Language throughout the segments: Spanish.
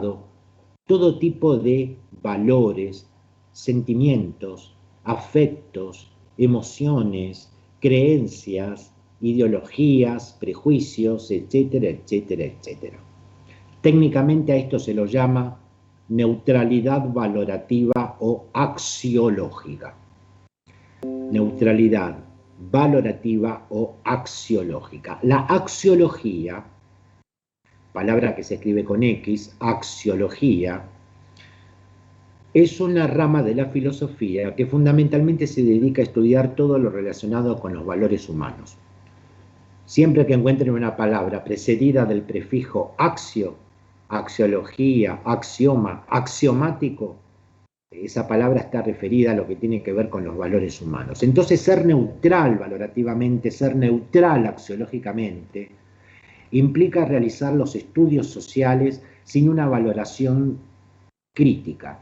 todo tipo de valores, sentimientos, afectos, emociones, creencias, ideologías, prejuicios, etcétera, etcétera, etcétera. Técnicamente a esto se lo llama neutralidad valorativa o axiológica. Neutralidad valorativa o axiológica. La axiología, palabra que se escribe con X, axiología, es una rama de la filosofía que fundamentalmente se dedica a estudiar todo lo relacionado con los valores humanos. Siempre que encuentren una palabra precedida del prefijo axio, axiología, axioma, axiomático, esa palabra está referida a lo que tiene que ver con los valores humanos. Entonces, ser neutral valorativamente, ser neutral axiológicamente, implica realizar los estudios sociales sin una valoración crítica,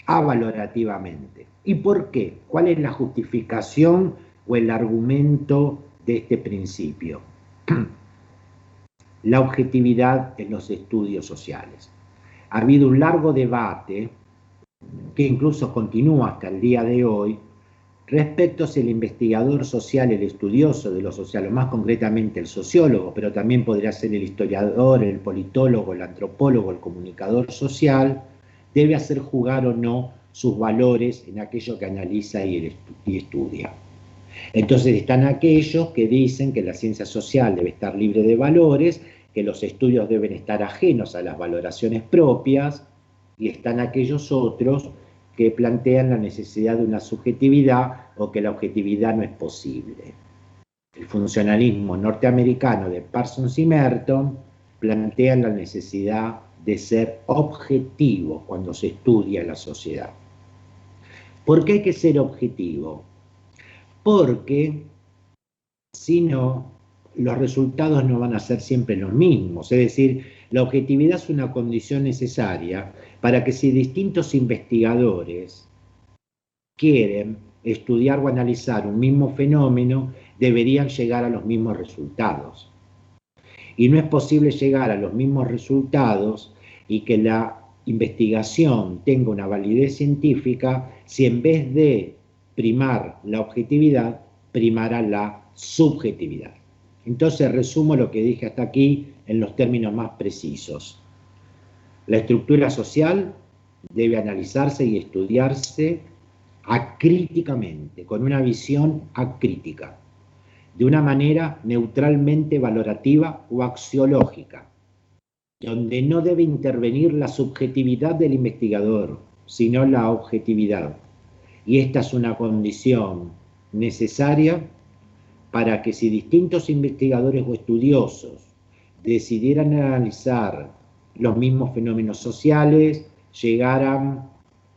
avalorativamente. ¿Y por qué? ¿Cuál es la justificación o el argumento de este principio? La objetividad en los estudios sociales. Ha habido un largo debate que incluso continúa hasta el día de hoy respecto a si el investigador social, el estudioso de lo social, o más concretamente el sociólogo, pero también podría ser el historiador, el politólogo, el antropólogo, el comunicador social, debe hacer jugar o no sus valores en aquello que analiza y estudia. Entonces están aquellos que dicen que la ciencia social debe estar libre de valores, que los estudios deben estar ajenos a las valoraciones propias, y están aquellos otros que plantean la necesidad de una subjetividad o que la objetividad no es posible. El funcionalismo norteamericano de Parsons y Merton plantea la necesidad de ser objetivo cuando se estudia la sociedad. ¿Por qué hay que ser objetivo? Porque si no, los resultados no van a ser siempre los mismos. Es decir, la objetividad es una condición necesaria para que si distintos investigadores quieren estudiar o analizar un mismo fenómeno, deberían llegar a los mismos resultados. Y no es posible llegar a los mismos resultados y que la investigación tenga una validez científica si en vez de primar la objetividad, primara la subjetividad. Entonces resumo lo que dije hasta aquí en los términos más precisos. La estructura social debe analizarse y estudiarse acríticamente, con una visión acrítica, de una manera neutralmente valorativa o axiológica, donde no debe intervenir la subjetividad del investigador, sino la objetividad. Y esta es una condición necesaria para que si distintos investigadores o estudiosos decidieran analizar los mismos fenómenos sociales, llegaran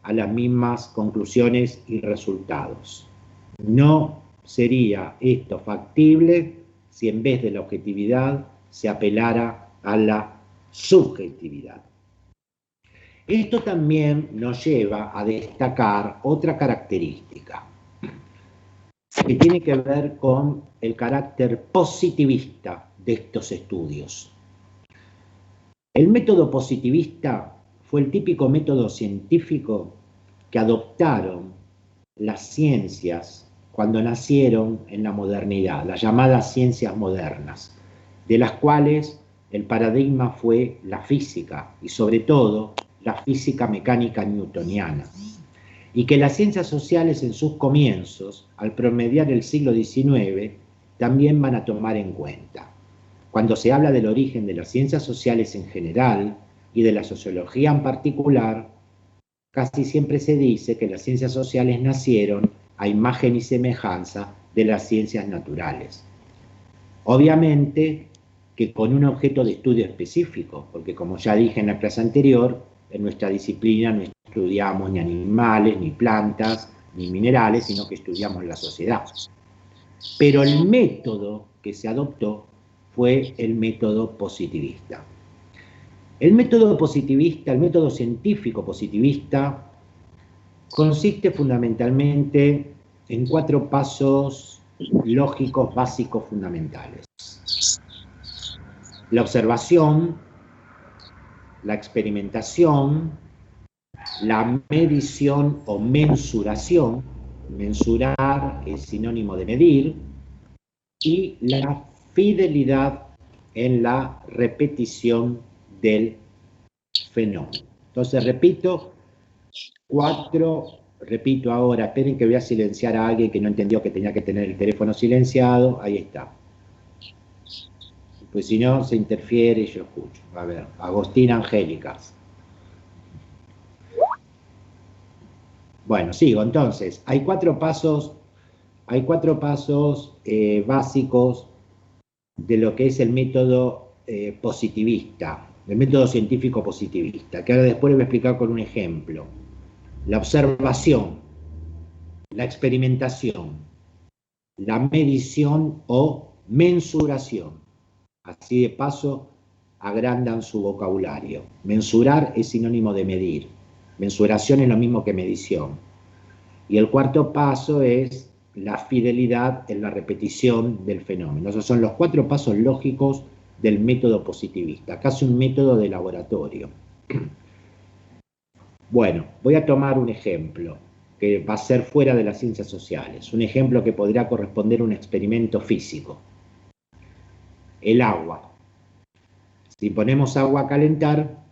a las mismas conclusiones y resultados. No sería esto factible si en vez de la objetividad se apelara a la subjetividad. Esto también nos lleva a destacar otra característica que tiene que ver con el carácter positivista de estos estudios. El método positivista fue el típico método científico que adoptaron las ciencias cuando nacieron en la modernidad, las llamadas ciencias modernas, de las cuales el paradigma fue la física y sobre todo la física mecánica newtoniana, y que las ciencias sociales en sus comienzos, al promediar el siglo XIX, también van a tomar en cuenta. Cuando se habla del origen de las ciencias sociales en general y de la sociología en particular, casi siempre se dice que las ciencias sociales nacieron a imagen y semejanza de las ciencias naturales. Obviamente que con un objeto de estudio específico, porque como ya dije en la clase anterior, en nuestra disciplina no estudiamos ni animales, ni plantas, ni minerales, sino que estudiamos la sociedad. Pero el método que se adoptó fue el método positivista. El método positivista, el método científico positivista, consiste fundamentalmente en 4 pasos lógicos básicos fundamentales. La observación, la experimentación, la medición o mensuración, mensurar es sinónimo de medir, y la fidelidad en la repetición del fenómeno. Entonces, repito ahora, esperen que voy a silenciar a alguien que no entendió que tenía que tener el teléfono silenciado, ahí está. Pues si no, se interfiere y yo escucho. A ver, Agostina Angélica. Bueno, sigo entonces. Hay cuatro pasos básicos de lo que es el método positivista, el método científico positivista, que ahora después les voy a explicar con un ejemplo. La observación, la experimentación, la medición o mensuración. Así de paso agrandan su vocabulario. Mensurar es sinónimo de medir. Mensuración es lo mismo que medición. Y el cuarto paso es la fidelidad en la repetición del fenómeno. Esos son los cuatro pasos lógicos del método positivista, casi un método de laboratorio. Bueno, voy a tomar un ejemplo que va a ser fuera de las ciencias sociales, un ejemplo que podría corresponder a un experimento físico. El agua. Si ponemos agua a calentar,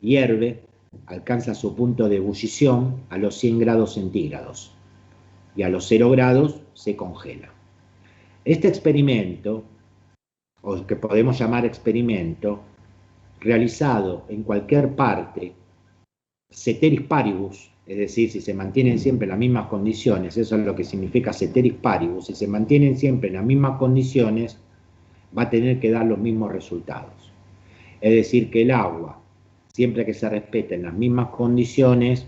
hierve, alcanza su punto de ebullición a los 100 grados centígrados y a los 0 grados se congela. Este experimento, o que podemos llamar experimento, realizado en cualquier parte, ceteris paribus, es decir, si se mantienen siempre en las mismas condiciones, eso es lo que significa ceteris paribus, si se mantienen siempre en las mismas condiciones, va a tener que dar los mismos resultados. Es decir, que el agua, siempre que se respeten las mismas condiciones,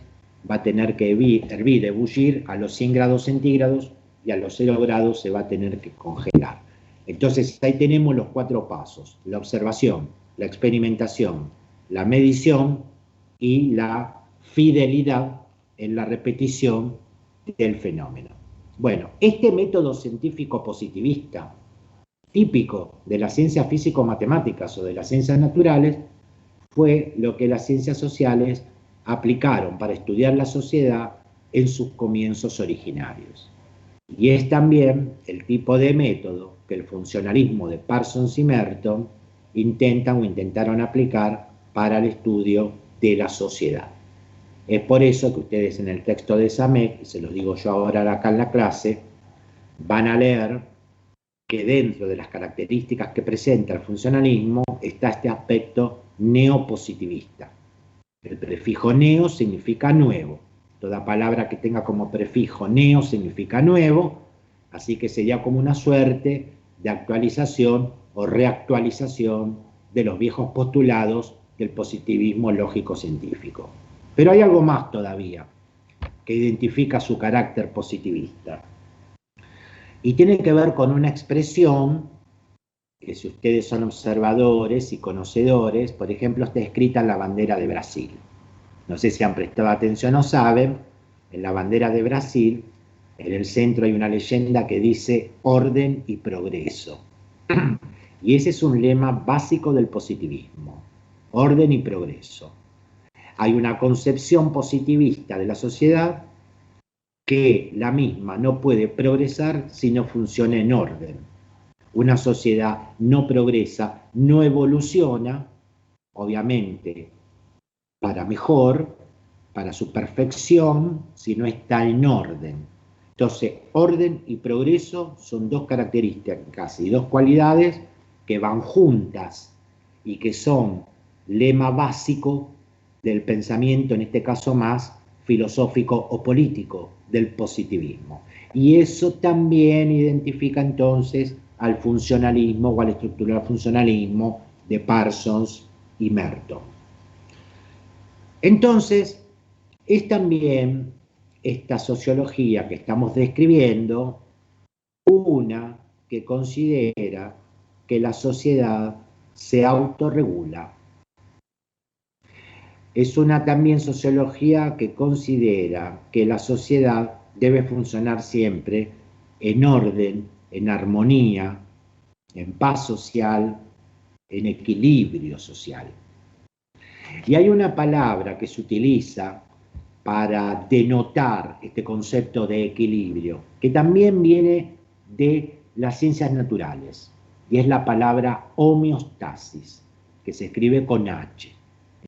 va a tener que hervir, ebullir a los 100 grados centígrados y a los 0 grados se va a tener que congelar. Entonces ahí tenemos los cuatro pasos: la observación, la experimentación, la medición y la fidelidad en la repetición del fenómeno. Bueno, este método científico positivista, típico de las ciencias físico-matemáticas o de las ciencias naturales, fue lo que las ciencias sociales aplicaron para estudiar la sociedad en sus comienzos originarios. Y es también el tipo de método que el funcionalismo de Parsons y Merton intentaron aplicar para el estudio de la sociedad. Es por eso que ustedes en el texto de Samek, y se los digo yo ahora acá en la clase, van a leer que dentro de las características que presenta el funcionalismo está este aspecto neopositivista. El prefijo neo significa nuevo. Toda palabra que tenga como prefijo neo significa nuevo, así que sería como una suerte de actualización o reactualización de los viejos postulados del positivismo lógico-científico. Pero hay algo más todavía que identifica su carácter positivista. Y tiene que ver con una expresión que, si ustedes son observadores y conocedores, por ejemplo, está escrita en la bandera de Brasil. No sé si han prestado atención o saben, en la bandera de Brasil, en el centro hay una leyenda que dice orden y progreso. Y ese es un lema básico del positivismo, orden y progreso. Hay una concepción positivista de la sociedad que la misma no puede progresar si no funciona en orden. Una sociedad no progresa, no evoluciona, obviamente, para mejor, para su perfección, si no está en orden. Entonces, orden y progreso son dos características y dos cualidades que van juntas y que son lema básico del pensamiento, en este caso más filosófico o político, del positivismo. Y eso también identifica entonces al funcionalismo o a la estructura del funcionalismo de Parsons y Merton. Entonces, es también esta sociología que estamos describiendo una que considera que la sociedad se autorregula. Es una también sociología que considera que la sociedad debe funcionar siempre en orden, en armonía, en paz social, en equilibrio social. Y hay una palabra que se utiliza para denotar este concepto de equilibrio, que también viene de las ciencias naturales, y es la palabra homeostasis, que se escribe con H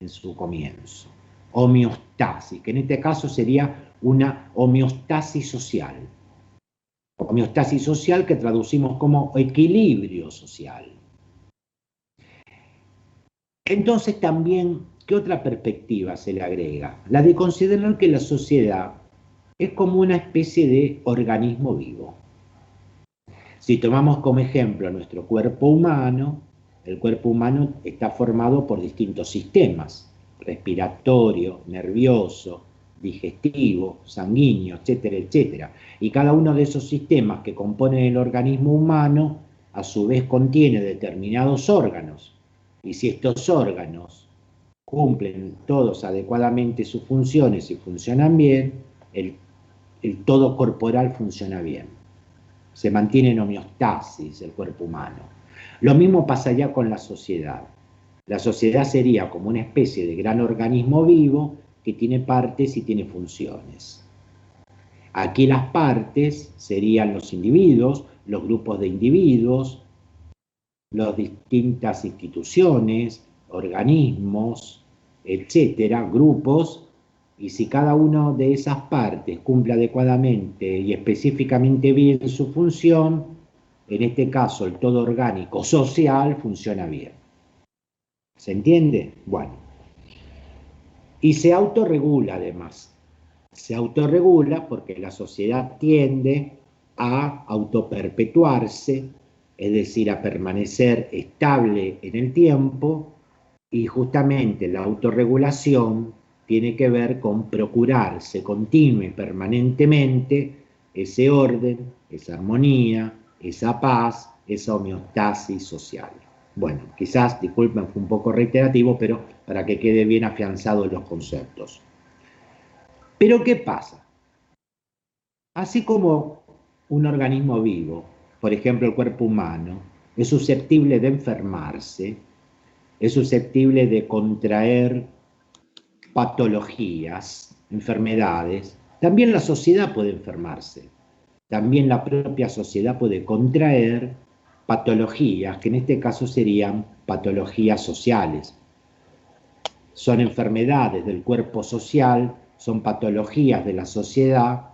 en su comienzo. Homeostasis, que en este caso sería una homeostasis social. Homeostasis social que traducimos como equilibrio social. Entonces también, ¿qué otra perspectiva se le agrega? La de considerar que la sociedad es como una especie de organismo vivo. Si tomamos como ejemplo nuestro cuerpo humano, el cuerpo humano está formado por distintos sistemas: respiratorio, nervioso, digestivo, sanguíneo, etcétera, etcétera. Y cada uno de esos sistemas que componen el organismo humano, a su vez contiene determinados órganos. Y si estos órganos cumplen todos adecuadamente sus funciones y funcionan bien, el todo corporal funciona bien. Se mantiene en homeostasis el cuerpo humano. Lo mismo pasaría con la sociedad. La sociedad sería como una especie de gran organismo vivo que tiene partes y tiene funciones. Aquí las partes serían los individuos, los grupos de individuos, las distintas instituciones, organismos, etcétera, grupos, y si cada una de esas partes cumple adecuadamente y específicamente bien su función, en este caso el todo orgánico social funciona bien. ¿Se entiende? Bueno. Y se autorregula además. Se autorregula porque la sociedad tiende a autoperpetuarse, es decir, a permanecer estable en el tiempo, y justamente la autorregulación tiene que ver con procurarse continua y permanentemente ese orden, esa armonía, esa paz, esa homeostasis social. Bueno, quizás, disculpen, fue un poco reiterativo, pero para que quede bien afianzados los conceptos. Pero ¿qué pasa? Así como un organismo vivo, por ejemplo el cuerpo humano, es susceptible de enfermarse, es susceptible de contraer patologías, enfermedades, también la sociedad puede enfermarse, también la propia sociedad puede contraer patologías, que en este caso serían patologías sociales. Son enfermedades del cuerpo social, son patologías de la sociedad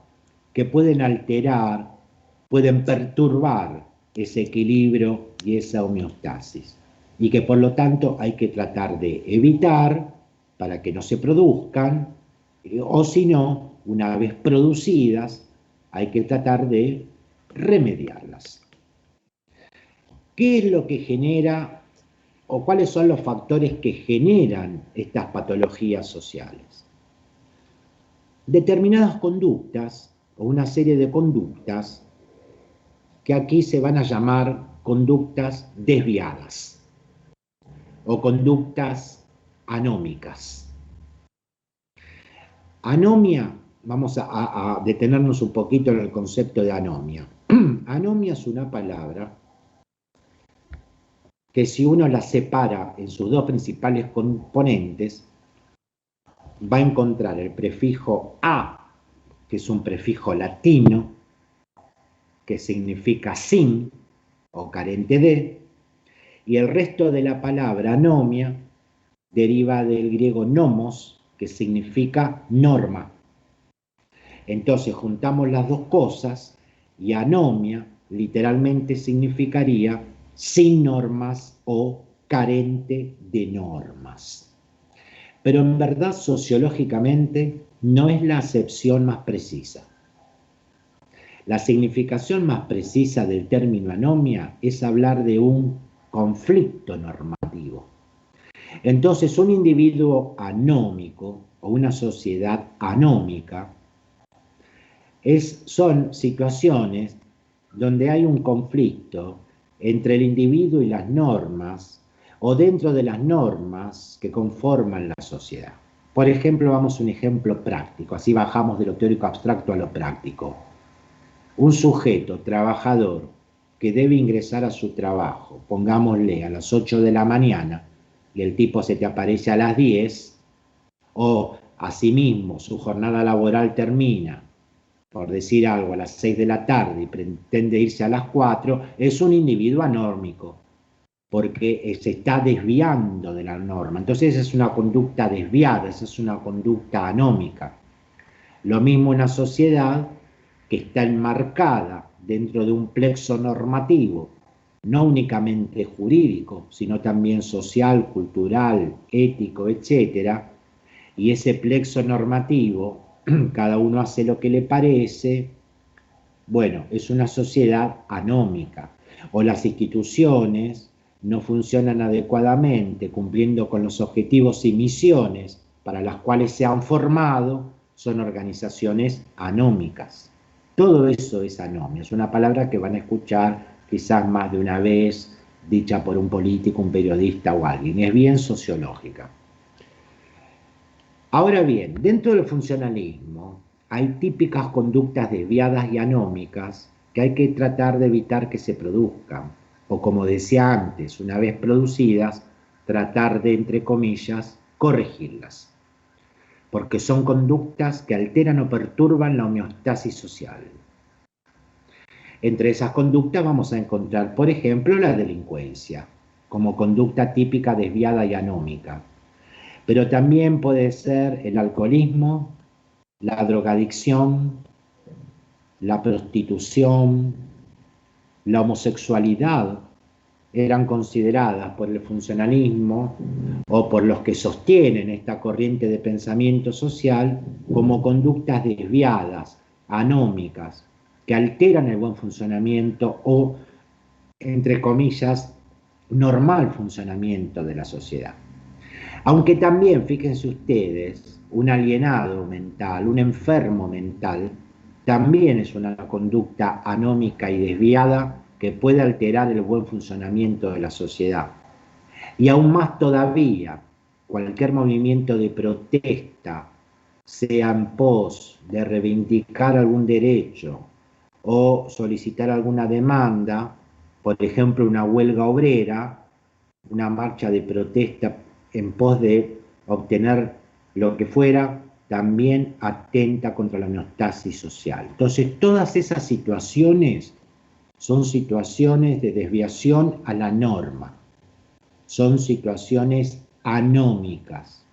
que pueden alterar, pueden perturbar ese equilibrio y esa homeostasis, y que por lo tanto hay que tratar de evitar para que no se produzcan, o si no, una vez producidas, hay que tratar de remediarlas. ¿Qué es lo que genera o cuáles son los factores que generan estas patologías sociales? Determinadas conductas o una serie de conductas que aquí se van a llamar conductas desviadas o conductas anómicas. Anomia, vamos a detenernos un poquito en el concepto de anomia. Anomia es una palabra que, si uno la separa en sus dos principales componentes, va a encontrar el prefijo a, que es un prefijo latino, que significa sin o carente de, y el resto de la palabra anomia deriva del griego nomos, que significa norma. Entonces juntamos las dos cosas y anomia literalmente significaría sin normas o carente de normas. Pero en verdad, sociológicamente, no es la acepción más precisa. La significación más precisa del término anomia es hablar de un conflicto normativo. Entonces, un individuo anómico o una sociedad anómica son situaciones donde hay un conflicto entre el individuo y las normas, o dentro de las normas que conforman la sociedad. Por ejemplo, vamos a un ejemplo práctico, así bajamos de lo teórico abstracto a lo práctico. Un sujeto trabajador que debe ingresar a su trabajo, pongámosle a las 8 de la mañana, y el tipo se te aparece a las 10, o asimismo su jornada laboral termina, por decir algo, a las 6 de la tarde y pretende irse a las 4, es un individuo anórmico, porque se está desviando de la norma. Entonces es una conducta desviada, esa es una conducta anómica. Lo mismo una sociedad que está enmarcada dentro de un plexo normativo, no únicamente jurídico, sino también social, cultural, ético, etcétera, y ese plexo normativo, cada uno hace lo que le parece, bueno, es una sociedad anómica, o las instituciones no funcionan adecuadamente, cumpliendo con los objetivos y misiones para las cuales se han formado, son organizaciones anómicas. Todo eso es anomia, es una palabra que van a escuchar quizás más de una vez, dicha por un político, un periodista o alguien, es bien sociológica. Ahora bien, dentro del funcionalismo hay típicas conductas desviadas y anómicas que hay que tratar de evitar que se produzcan, o como decía antes, una vez producidas, tratar de, entre comillas, corregirlas, porque son conductas que alteran o perturban la homeostasis social. Entre esas conductas vamos a encontrar, por ejemplo, la delincuencia, como conducta típica desviada y anómica, pero también puede ser el alcoholismo, la drogadicción, la prostitución, la homosexualidad, eran consideradas por el funcionalismo o por los que sostienen esta corriente de pensamiento social como conductas desviadas, anómicas, que alteran el buen funcionamiento o, entre comillas, normal funcionamiento de la sociedad. Aunque también, fíjense ustedes, un alienado mental, un enfermo mental, también es una conducta anómica y desviada que puede alterar el buen funcionamiento de la sociedad. Y aún más todavía, cualquier movimiento de protesta, sea en pos de reivindicar algún derecho o solicitar alguna demanda, por ejemplo, una huelga obrera, una marcha de protesta en pos de obtener lo que fuera, también atenta contra la homeostasis social. Entonces, todas esas situaciones son situaciones de desviación a la norma, son situaciones anómicas,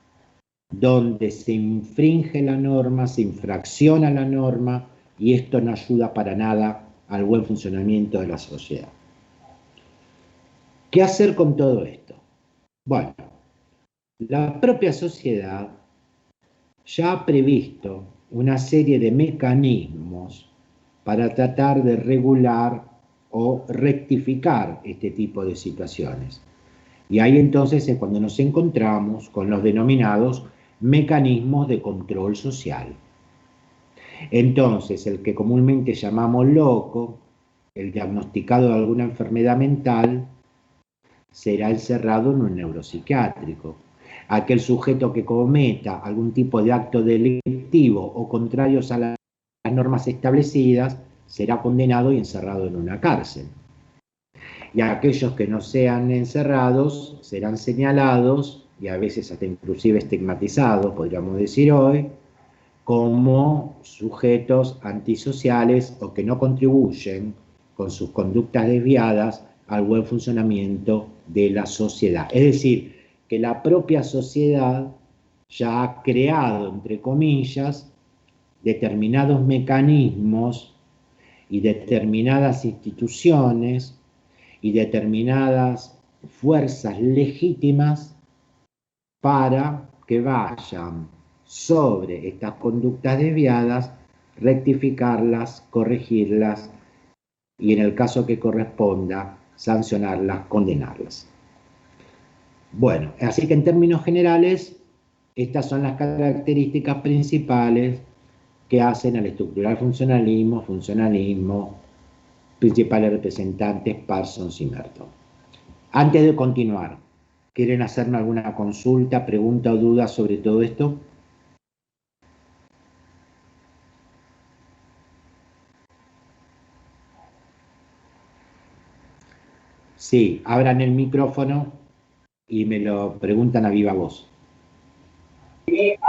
donde se infringe la norma, se infracciona la norma, y esto no ayuda para nada al buen funcionamiento de la sociedad. ¿Qué hacer con todo esto? Bueno, la propia sociedad ya ha previsto una serie de mecanismos para tratar de regular o rectificar este tipo de situaciones. Y ahí entonces es cuando nos encontramos con los denominados mecanismos de control social. Entonces, el que comúnmente llamamos loco, el diagnosticado de alguna enfermedad mental, será encerrado en un neuropsiquiátrico. Aquel sujeto que cometa algún tipo de acto delictivo o contrarios a las normas establecidas será condenado y encerrado en una cárcel. Y aquellos que no sean encerrados serán señalados y a veces hasta inclusive estigmatizados, podríamos decir hoy, como sujetos antisociales o que no contribuyen con sus conductas desviadas al buen funcionamiento de la sociedad. Es decir, que la propia sociedad ya ha creado, entre comillas, determinados mecanismos y determinadas instituciones y determinadas fuerzas legítimas para que vayan sobre estas conductas desviadas, rectificarlas, corregirlas y en el caso que corresponda, sancionarlas, condenarlas. Bueno, así que en términos generales, estas son las características principales que hacen al estructural funcionalismo, principales representantes Parsons y Merton. Antes de continuar, ¿quieren hacerme alguna consulta, pregunta o duda sobre todo esto? Sí, abran el micrófono. y me lo preguntan a viva voz. Hola,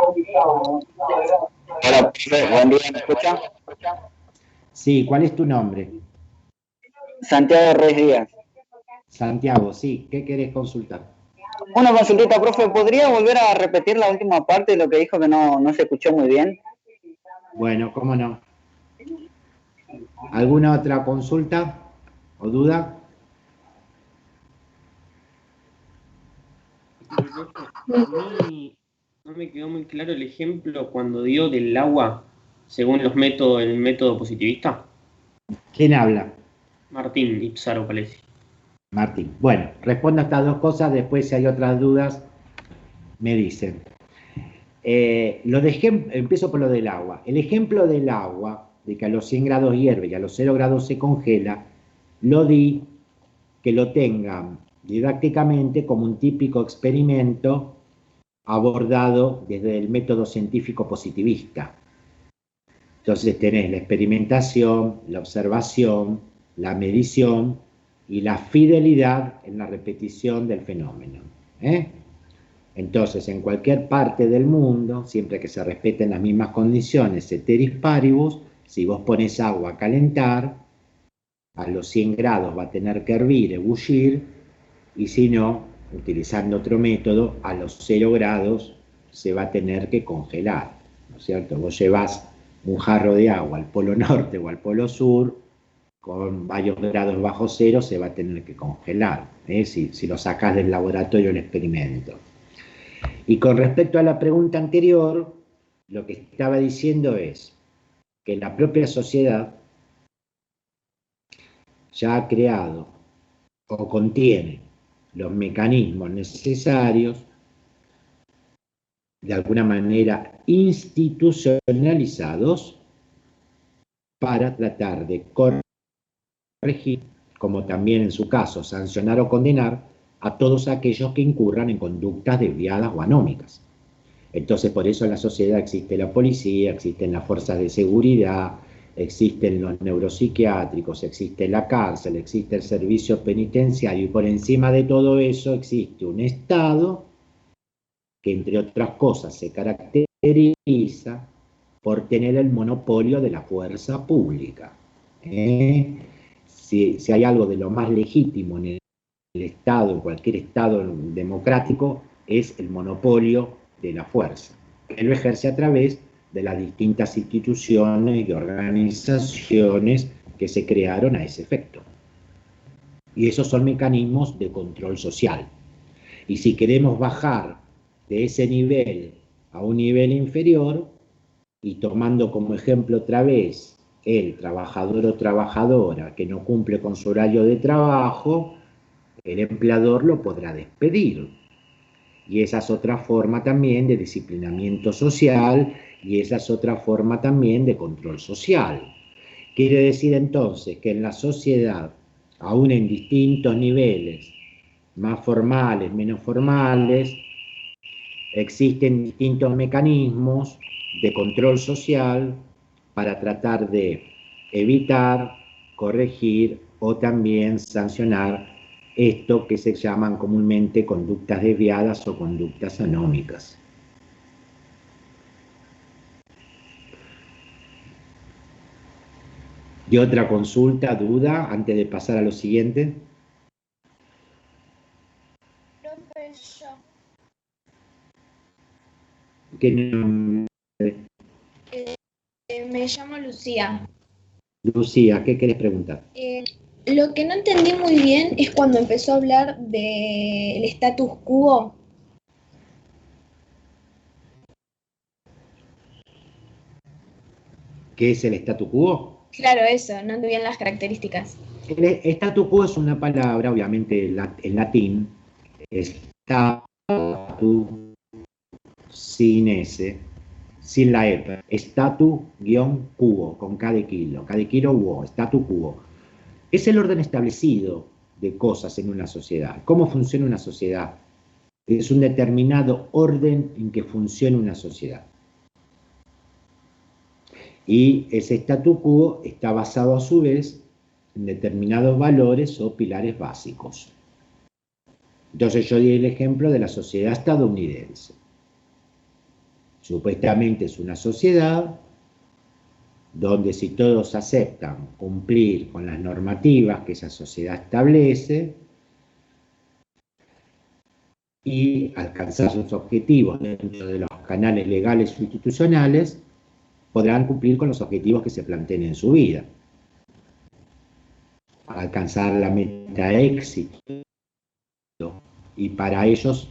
profe, buen día, ¿me escucha? Sí, ¿cuál es tu nombre? Santiago Reyes Díaz. Santiago, sí, ¿qué querés consultar? Una consultita, profe, ¿podría volver a repetir la última parte de lo que dijo que no se escuchó muy bien? Bueno, cómo no. ¿Alguna otra consulta o duda? Profe, a mí no me quedó muy claro el ejemplo cuando dio del agua según el método positivista. ¿Quién habla? Martín Ipsaro Palesi. Martín. Bueno, respondo a estas dos cosas, después si hay otras dudas, me dicen. Empiezo por lo del agua. El ejemplo del agua, de que a los 100 grados hierve y a los 0 grados se congela, lo di que lo tengan didácticamente como un típico experimento abordado desde el método científico positivista. Entonces tenés la experimentación, la observación, la medición y la fidelidad en la repetición del fenómeno. Entonces, en cualquier parte del mundo, siempre que se respeten las mismas condiciones, ceteris paribus, si vos pones agua a calentar, a los 100 grados va a tener que hervir, ebullir, y si no, utilizando otro método, a los 0 grados se va a tener que congelar, ¿no es cierto? Vos llevas un jarro de agua al polo norte o al polo sur, con varios grados bajo cero se va a tener que congelar, si lo sacás del laboratorio el experimento. Y con respecto a la pregunta anterior, lo que estaba diciendo es que la propia sociedad ya ha creado o contiene los mecanismos necesarios, de alguna manera institucionalizados, para tratar de corregir, como también en su caso sancionar o condenar a todos aquellos que incurran en conductas desviadas o anómicas. Entonces, por eso en la sociedad existe la policía, existen las fuerzas de seguridad, existen los neuropsiquiátricos, existe la cárcel, existe el servicio penitenciario, y por encima de todo eso existe un Estado que, entre otras cosas, se caracteriza por tener el monopolio de la fuerza pública. Si hay algo de lo más legítimo en el Estado, en cualquier Estado democrático, es el monopolio de la fuerza, que lo ejerce a través de las distintas instituciones y organizaciones que se crearon a ese efecto. Y esos son mecanismos de control social. Y si queremos bajar de ese nivel a un nivel inferior, y tomando como ejemplo otra vez el trabajador o trabajadora que no cumple con su horario de trabajo, el empleador lo podrá despedir. Y esa es otra forma también de disciplinamiento social, y esa es otra forma también de control social. Quiere decir entonces que en la sociedad, aún en distintos niveles, más formales, menos formales, existen distintos mecanismos de control social para tratar de evitar, corregir o también sancionar esto que se llaman comúnmente conductas desviadas o conductas anómicas. ¿Y otra consulta, duda, antes de pasar a lo siguiente? ¿Qué nombre? Me llamo Lucía. Lucía, ¿qué querés preguntar? Lo que no entendí muy bien es cuando empezó a hablar del status quo. ¿Qué es el statu quo? Claro, eso, no entendí bien las características. El statu quo es una palabra, obviamente en latín, statu sin S, sin la E, statu-quo, con K de kilo quo, statu quo. Es el orden establecido de cosas en una sociedad. ¿Cómo funciona una sociedad? Es un determinado orden en que funciona una sociedad. Y ese statu quo está basado a su vez en determinados valores o pilares básicos. Entonces yo di el ejemplo de la sociedad estadounidense. Supuestamente es una sociedad donde si todos aceptan cumplir con las normativas que esa sociedad establece y alcanzar sus objetivos dentro de los canales legales o institucionales, podrán cumplir con los objetivos que se planteen en su vida. Alcanzar la meta de éxito. Y para ellos,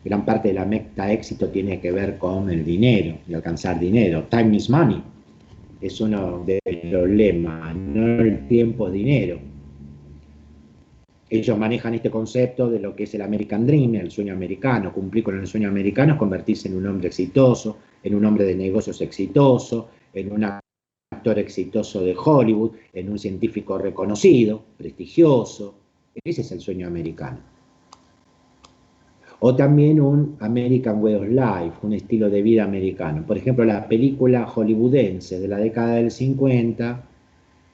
gran parte de la meta de éxito tiene que ver con el dinero y alcanzar dinero. Time is money. Es uno de los lemas, no el tiempo es dinero. Ellos manejan este concepto de lo que es el American Dream, el sueño americano. Cumplir con el sueño americano es convertirse en un hombre exitoso, en un hombre de negocios exitoso, en un actor exitoso de Hollywood, en un científico reconocido, prestigioso. Ese es el sueño americano. O también un American Way of Life, un estilo de vida americano. Por ejemplo, la película hollywoodense de la década del 50,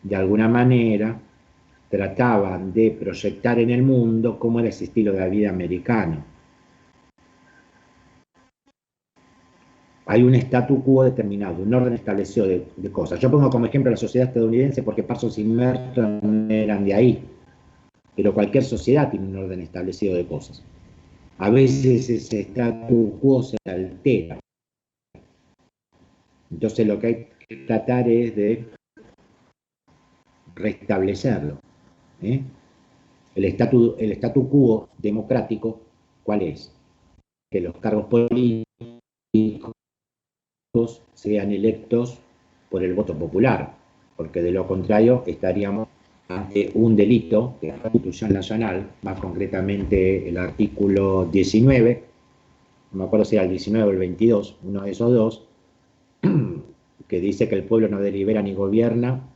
de alguna manera, trataban de proyectar en el mundo cómo era ese estilo de vida americano. Hay un statu quo determinado, un orden establecido de cosas. Yo pongo como ejemplo la sociedad estadounidense porque Parsons y Merton eran de ahí, pero cualquier sociedad tiene un orden establecido de cosas. A veces ese statu quo se altera. Entonces lo que hay que tratar es de restablecerlo. El statu quo democrático, ¿cuál es? Que los cargos políticos sean electos por el voto popular, porque de lo contrario estaríamos ante un delito que la Constitución Nacional, más concretamente el artículo 19, no me acuerdo si era el 19 o el 22, uno de esos dos, que dice que el pueblo no delibera ni gobierna,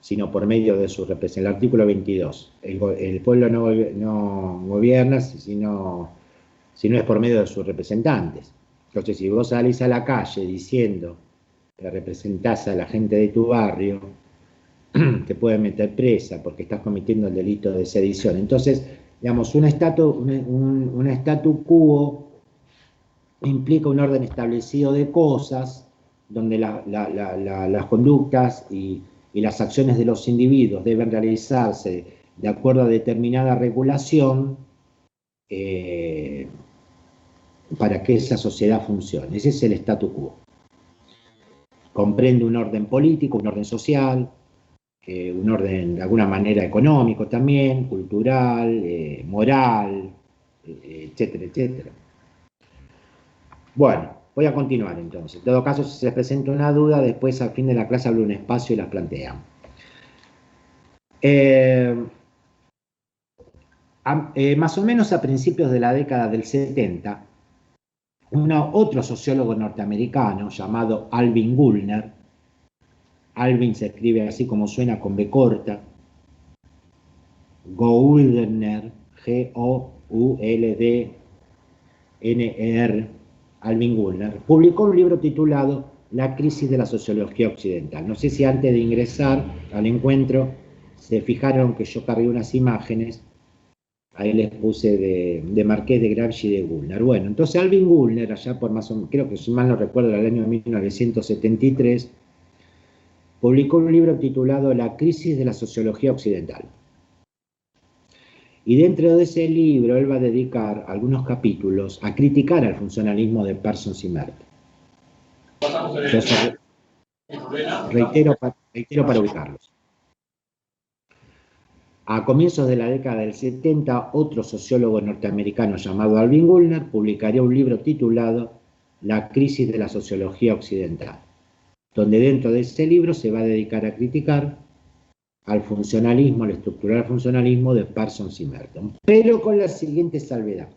sino por medio de su representación. El artículo 22, el pueblo no gobierna si no es por medio de sus representantes. Entonces, si vos salís a la calle diciendo que representás a la gente de tu barrio, te pueden meter presa porque estás cometiendo el delito de sedición. Entonces, digamos, un statu quo implica un orden establecido de cosas donde las conductas y las acciones de los individuos deben realizarse de acuerdo a determinada regulación para que esa sociedad funcione. Ese es el statu quo. Comprende un orden político, un orden social, un orden de alguna manera económico también, cultural, moral, etcétera, etcétera. Bueno, voy a continuar entonces. En todo caso, si se presenta una duda, después al fin de la clase abro un espacio y las planteamos. Más o menos a principios de la década del 70, otro sociólogo norteamericano llamado Alvin Goulner, Alvin se escribe así como suena con B corta, Goulner, G-O-U-L-D-N-E-R, Alvin Goulner, publicó un libro titulado La crisis de la sociología occidental. No sé si antes de ingresar al encuentro se fijaron que yo cargué unas imágenes, ahí les puse de Marqués de Gramsci y de Goulner. Bueno, entonces Alvin Goulner, allá por más o menos, creo que si mal no recuerdo, el año 1973, publicó un libro titulado La crisis de la sociología occidental. Y dentro de ese libro él va a dedicar algunos capítulos a criticar al funcionalismo de Parsons y Merton. Entonces, reitero para ubicarlos. A comienzos de la década del 70, otro sociólogo norteamericano llamado Alvin Goulner publicaría un libro titulado La crisis de la sociología occidental, donde dentro de ese libro se va a dedicar a criticar al funcionalismo, al estructural funcionalismo de Parsons y Merton, pero con la siguiente salvedad,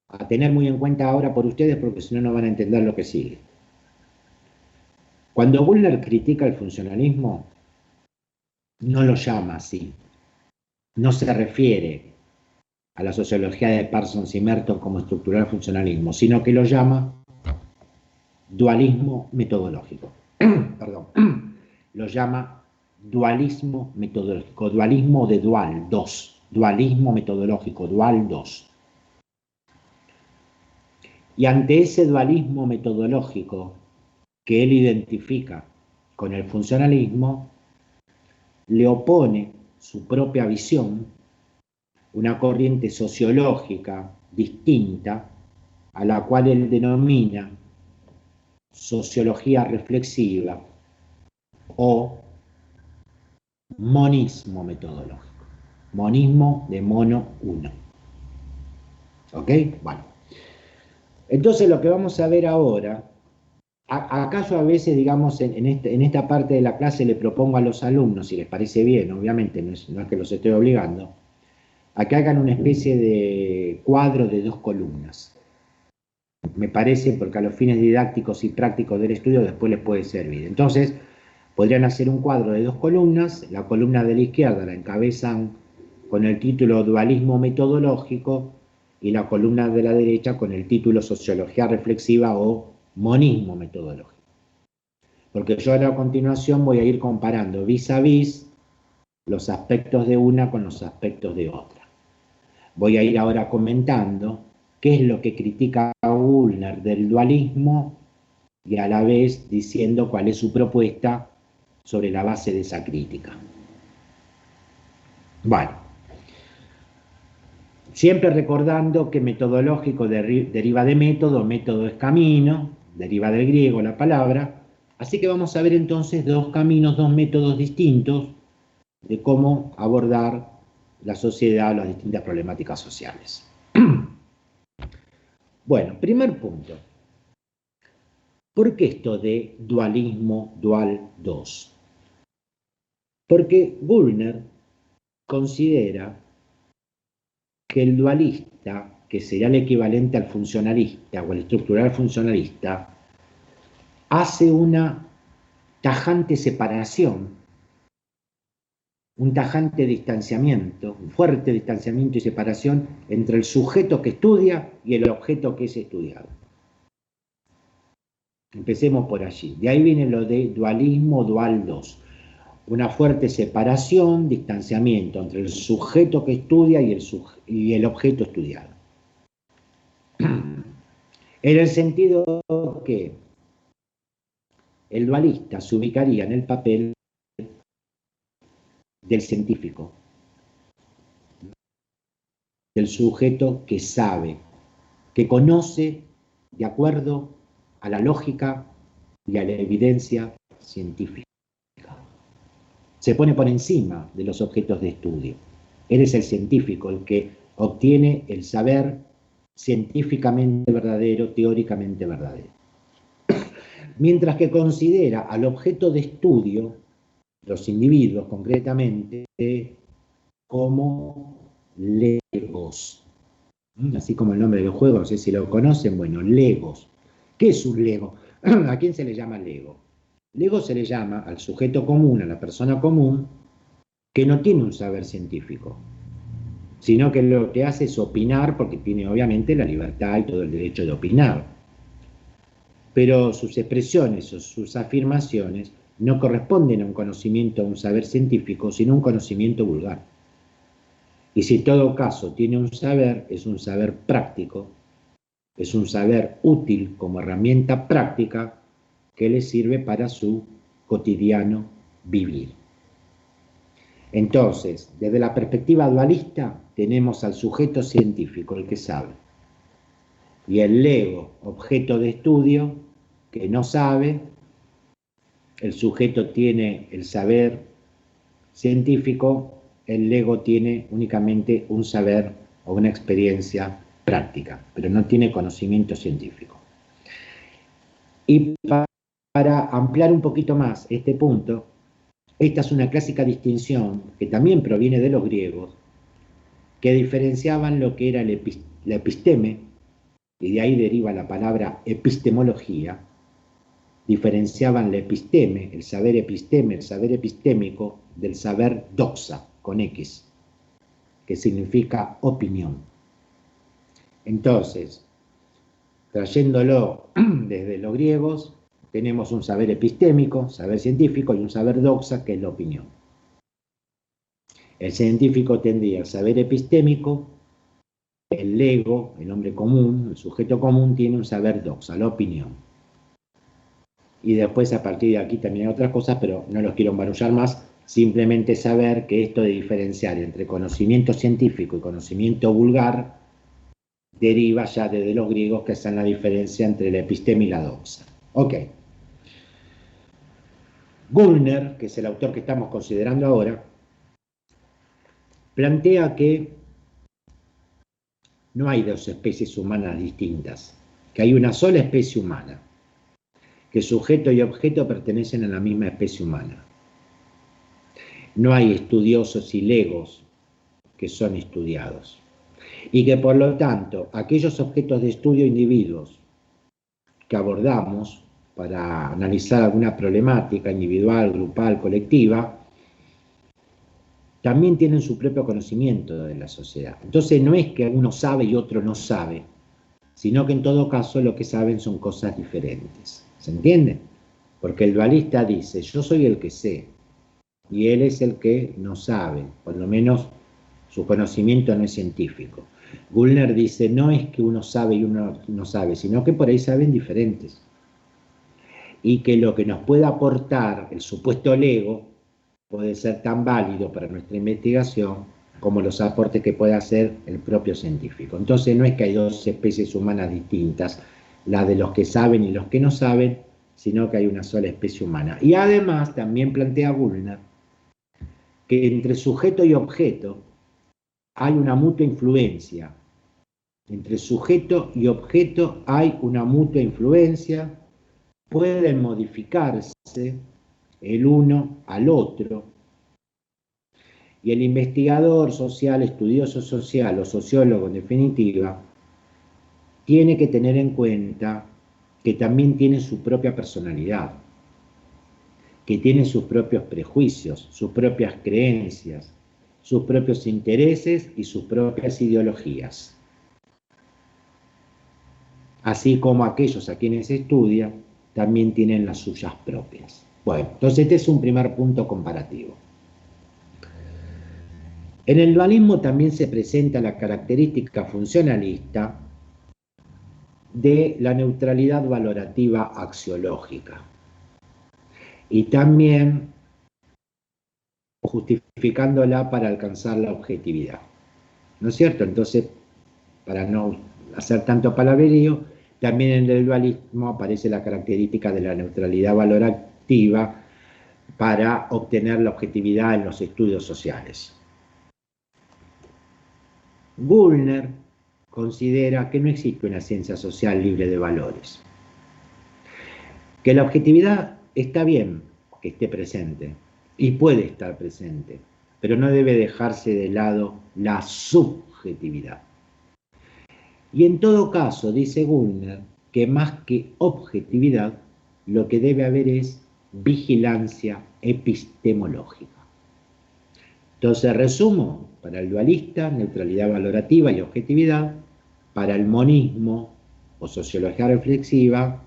a tener muy en cuenta ahora por ustedes porque si no, no van a entender lo que sigue. Cuando Goulner critica el funcionalismo, no lo llama así, no se refiere a la sociología de Parsons y Merton como estructural funcionalismo, sino que lo llama dualismo metodológico. Perdón, lo llama dualismo metodológico, dualismo de dual, dos dualismo metodológico, dual 2. Y ante ese dualismo metodológico que él identifica con el funcionalismo, le opone su propia visión, una corriente sociológica distinta, a la cual él denomina sociología reflexiva o monismo metodológico. Monismo de mono 1. ¿Ok? Bueno. Entonces lo que vamos a ver ahora, acaso a veces, digamos, en esta parte de la clase le propongo a los alumnos, si les parece bien, obviamente no es que los estoy obligando, a que hagan una especie de cuadro de 2 columnas. Me parece, porque a los fines didácticos y prácticos del estudio después les puede servir. Entonces, podrían hacer un cuadro de 2 columnas, la columna de la izquierda la encabezan con el título Dualismo metodológico y la columna de la derecha con el título Sociología reflexiva o Monismo metodológico. Porque yo ahora a continuación voy a ir comparando vis a vis los aspectos de una con los aspectos de otra. Voy a ir ahora comentando qué es lo que critica Wüllner del dualismo y a la vez diciendo cuál es su propuesta sobre la base de esa crítica. Bueno, siempre recordando que metodológico deriva de método, método es camino, deriva del griego la palabra, así que vamos a ver entonces 2 caminos, 2 métodos distintos de cómo abordar la sociedad, las distintas problemáticas sociales. Bueno, primer punto. ¿Por qué esto de dualismo dual 2? Porque Wüllner considera que el dualista, que sería el equivalente al funcionalista o al estructural funcionalista, hace una tajante separación, un tajante distanciamiento, un fuerte distanciamiento y separación entre el sujeto que estudia y el objeto que es estudiado. Empecemos por allí. De ahí viene lo de dualismo dual 2. Una fuerte separación, distanciamiento entre el sujeto que estudia y el objeto estudiado. En el sentido que el dualista se ubicaría en el papel del científico, del sujeto que sabe, que conoce de acuerdo a la lógica y a la evidencia científica. Se pone por encima de los objetos de estudio. Él es el científico, el que obtiene el saber científicamente verdadero, teóricamente verdadero. Mientras que considera al objeto de estudio, los individuos concretamente, como legos. Así como el nombre del juego, no sé si lo conocen, bueno, legos. ¿Qué es un lego? ¿A quién se le llama lego? Lego se le llama al sujeto común, a la persona común, que no tiene un saber científico, sino que lo que hace es opinar, porque tiene obviamente la libertad y todo el derecho de opinar. Pero sus expresiones o sus afirmaciones no corresponden a un conocimiento, a un saber científico, sino a un conocimiento vulgar. Y si en todo caso tiene un saber, es un saber práctico, es un saber útil como herramienta práctica que le sirve para su cotidiano vivir. Entonces, desde la perspectiva dualista, tenemos al sujeto científico, el que sabe, y el lego, objeto de estudio, que no sabe. El sujeto tiene el saber científico, el lego tiene únicamente un saber o una experiencia práctica, pero no tiene conocimiento científico. Y para ampliar un poquito más este punto, esta es una clásica distinción que también proviene de los griegos, que diferenciaban lo que era la episteme, y de ahí deriva la palabra epistemología. Diferenciaban la episteme, el saber epistémico, del saber doxa, con X, que significa opinión. Entonces, trayéndolo desde los griegos, tenemos un saber epistémico, saber científico, y un saber doxa, que es la opinión. El científico tendría el saber epistémico, el ego, el hombre común, el sujeto común, tiene un saber doxa, la opinión. Y después a partir de aquí también hay otras cosas, pero no los quiero embarullar más, simplemente saber que esto de diferenciar entre conocimiento científico y conocimiento vulgar deriva ya desde los griegos, que es la diferencia entre la episteme y la doxa. Ok. Güllner, que es el autor que estamos considerando ahora, plantea que no hay dos especies humanas distintas, que hay una sola especie humana, que sujeto y objeto pertenecen a la misma especie humana. No hay estudiosos y legos que son estudiados. Y que por lo tanto, aquellos objetos de estudio individuos que abordamos para analizar alguna problemática individual, grupal, colectiva, también tienen su propio conocimiento de la sociedad. Entonces no es que uno sabe y otro no sabe, sino que en todo caso lo que saben son cosas diferentes. ¿Se entiende? Porque el dualista dice, yo soy el que sé, y él es el que no sabe, por lo menos su conocimiento no es científico. Güllner dice, no es que uno sabe y uno no sabe, sino que por ahí saben diferentes. Y que lo que nos puede aportar el supuesto ego puede ser tan válido para nuestra investigación como los aportes que puede hacer el propio científico. Entonces no es que hay dos especies humanas distintas, la de los que saben y los que no saben, sino que hay una sola especie humana. Y además también plantea Güllner que entre sujeto y objeto hay una mutua influencia. Entre sujeto y objeto hay una mutua influencia, pueden modificarse el uno al otro, y el investigador social, estudioso social o sociólogo en definitiva, tiene que tener en cuenta que también tiene su propia personalidad, que tiene sus propios prejuicios, sus propias creencias, sus propios intereses y sus propias ideologías. Así como aquellos a quienes estudia también tienen las suyas propias. Bueno, entonces este es un primer punto comparativo. En el dualismo también se presenta la característica funcionalista de la neutralidad valorativa axiológica y también justificándola para alcanzar la objetividad. ¿No es cierto? Entonces, para no hacer tanto palabrerío, también en el dualismo aparece la característica de la neutralidad valorativa para obtener la objetividad en los estudios sociales. Güllner considera que no existe una ciencia social libre de valores, que la objetividad está bien que esté presente y puede estar presente, pero no debe dejarse de lado la subjetividad. Y en todo caso, dice Güllner, que más que objetividad, lo que debe haber es vigilancia epistemológica. Entonces, resumo, para el dualista, neutralidad valorativa y objetividad; para el monismo o sociología reflexiva,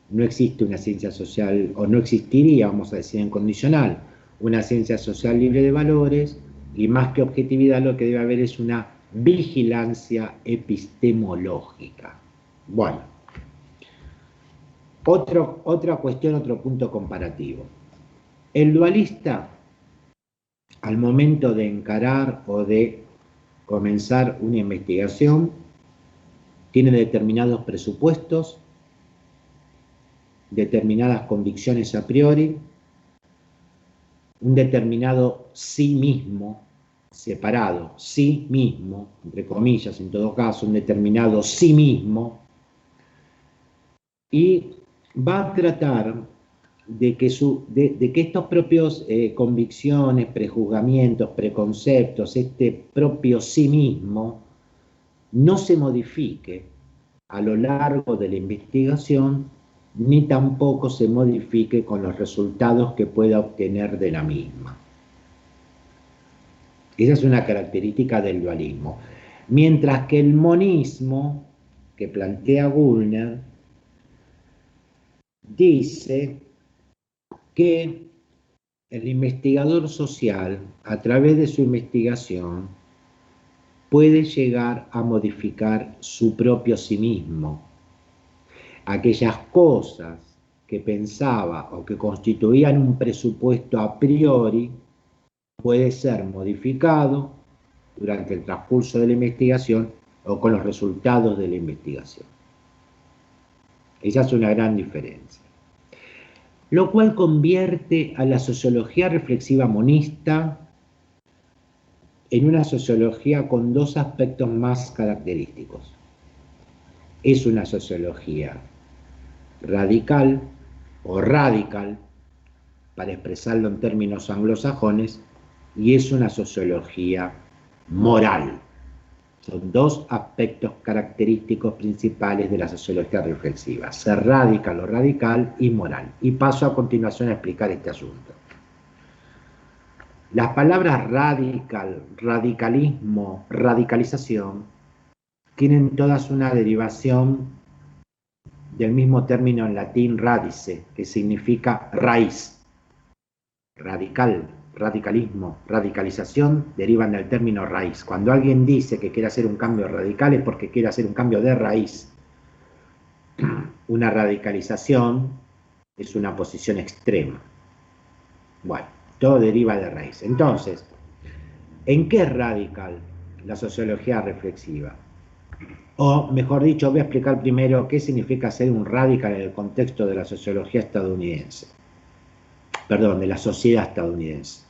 no existe una ciencia social, o no existiría, vamos a decir en condicional, una ciencia social libre de valores, y más que objetividad lo que debe haber es una vigilancia epistemológica. Bueno, otra cuestión, otro punto comparativo. El dualista, al momento de encarar o de comenzar una investigación, tiene determinados presupuestos, determinadas convicciones a priori, un determinado sí mismo separado, sí mismo, entre comillas en todo caso, un determinado sí mismo, y va a tratar de que estos propios convicciones, prejuzgamientos, preconceptos, este propio sí mismo, no se modifique a lo largo de la investigación, ni tampoco se modifique con los resultados que pueda obtener de la misma. Esa es una característica del dualismo. Mientras que el monismo, que plantea Güllner, dice que el investigador social, a través de su investigación, puede llegar a modificar su propio sí mismo. Aquellas cosas que pensaba o que constituían un presupuesto a priori, puede ser modificado durante el transcurso de la investigación o con los resultados de la investigación. Esa es una gran diferencia. Lo cual convierte a la sociología reflexiva monista en una sociología con dos aspectos más característicos. Es una sociología radical o radical, para expresarlo en términos anglosajones, y es una sociología moral. Son dos aspectos característicos principales de la sociología reflexiva: ser radical o radical y moral. Y paso a continuación a explicar este asunto. Las palabras radical, radicalismo, radicalización, tienen todas una derivación del mismo término en latín radice, que significa raíz. Radical, radicalismo, radicalización derivan del término raíz. Cuando alguien dice que quiere hacer un cambio radical es porque quiere hacer un cambio de raíz. Una radicalización es una posición extrema. Bueno, todo deriva de raíz. Entonces, ¿en qué es radical la sociología reflexiva? O, mejor dicho, voy a explicar primero qué significa ser un radical en el contexto de la sociología estadounidense. Perdón, de la sociedad estadounidense.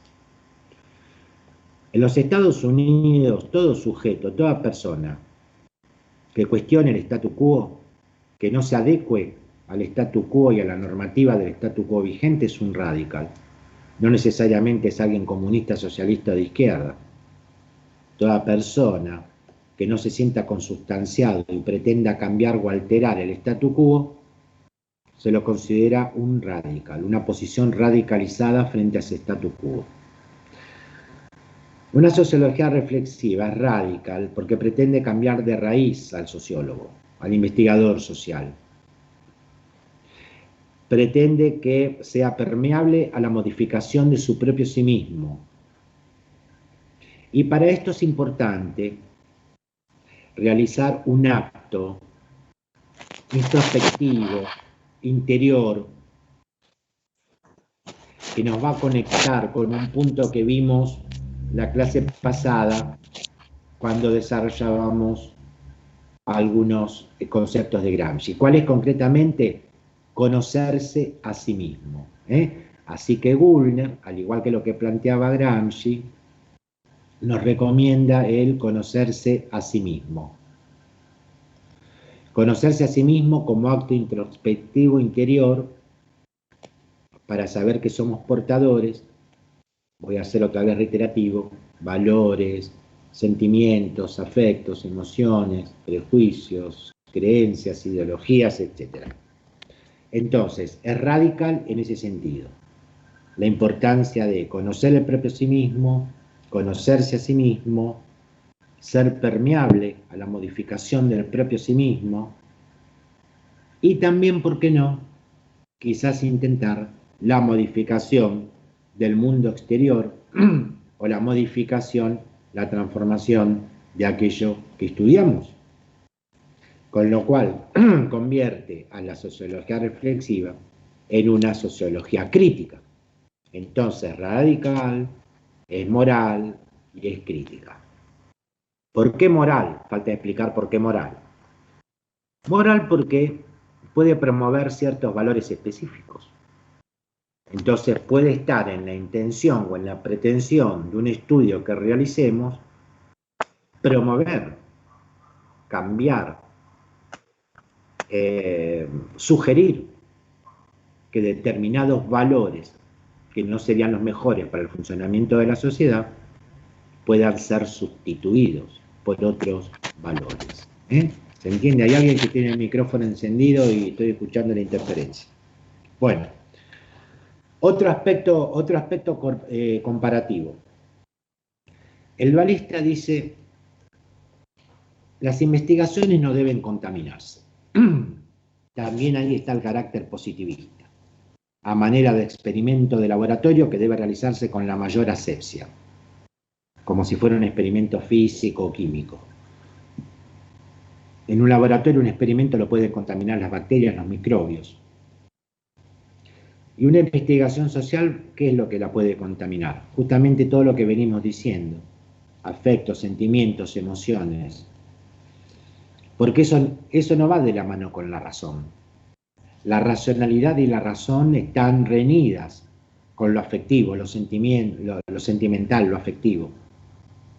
En los Estados Unidos, todo sujeto, toda persona que cuestione el statu quo, que no se adecue al statu quo y a la normativa del statu quo vigente, es un radical. No necesariamente es alguien comunista, socialista o de izquierda. Toda persona que no se sienta consubstanciado y pretenda cambiar o alterar el statu quo, se lo considera un radical, una posición radicalizada frente a ese statu quo. Una sociología reflexiva es radical porque pretende cambiar de raíz al sociólogo, al investigador social. Pretende que sea permeable a la modificación de su propio sí mismo. Y para esto es importante realizar un acto introspectivo, interior, que nos va a conectar con un punto que vimos la clase pasada cuando desarrollábamos algunos conceptos de Gramsci. ¿Cuál es concretamente? Conocerse a sí mismo. Así que Gulner, al igual que lo que planteaba Gramsci, nos recomienda el conocerse a sí mismo. Conocerse a sí mismo como acto introspectivo interior para saber que somos portadores, voy a hacer otra vez reiterativo, valores, sentimientos, afectos, emociones, prejuicios, creencias, ideologías, etc. Entonces, es radical en ese sentido. La importancia de conocer el propio sí mismo, conocerse a sí mismo, ser permeable a la modificación del propio sí mismo y también, ¿por qué no?, quizás intentar la modificación del mundo exterior o la modificación, la transformación de aquello que estudiamos. Con lo cual convierte a la sociología reflexiva en una sociología crítica. Entonces, radical, es moral y es crítica. ¿Por qué moral? Falta explicar por qué moral. Moral porque puede promover ciertos valores específicos. Entonces puede estar en la intención o en la pretensión de un estudio que realicemos, promover, cambiar, sugerir que determinados valores que no serían los mejores para el funcionamiento de la sociedad puedan ser sustituidos por otros valores. ¿Se entiende? Hay alguien que tiene el micrófono encendido y estoy escuchando la interferencia. Bueno, otro aspecto comparativo. El dualista dice: las investigaciones no deben contaminarse. También ahí está el carácter positivista. a manera de experimento de laboratorio que debe realizarse con la mayor asepsia, como si fuera un experimento físico o químico. En un laboratorio un experimento lo pueden contaminar las bacterias, los microbios. Y una investigación social, ¿qué es lo que la puede contaminar? Justamente todo lo que venimos diciendo, afectos, sentimientos, emociones. Porque eso no va de la mano con la razón. La racionalidad y la razón están reñidas con lo afectivo, lo sentimental, lo afectivo.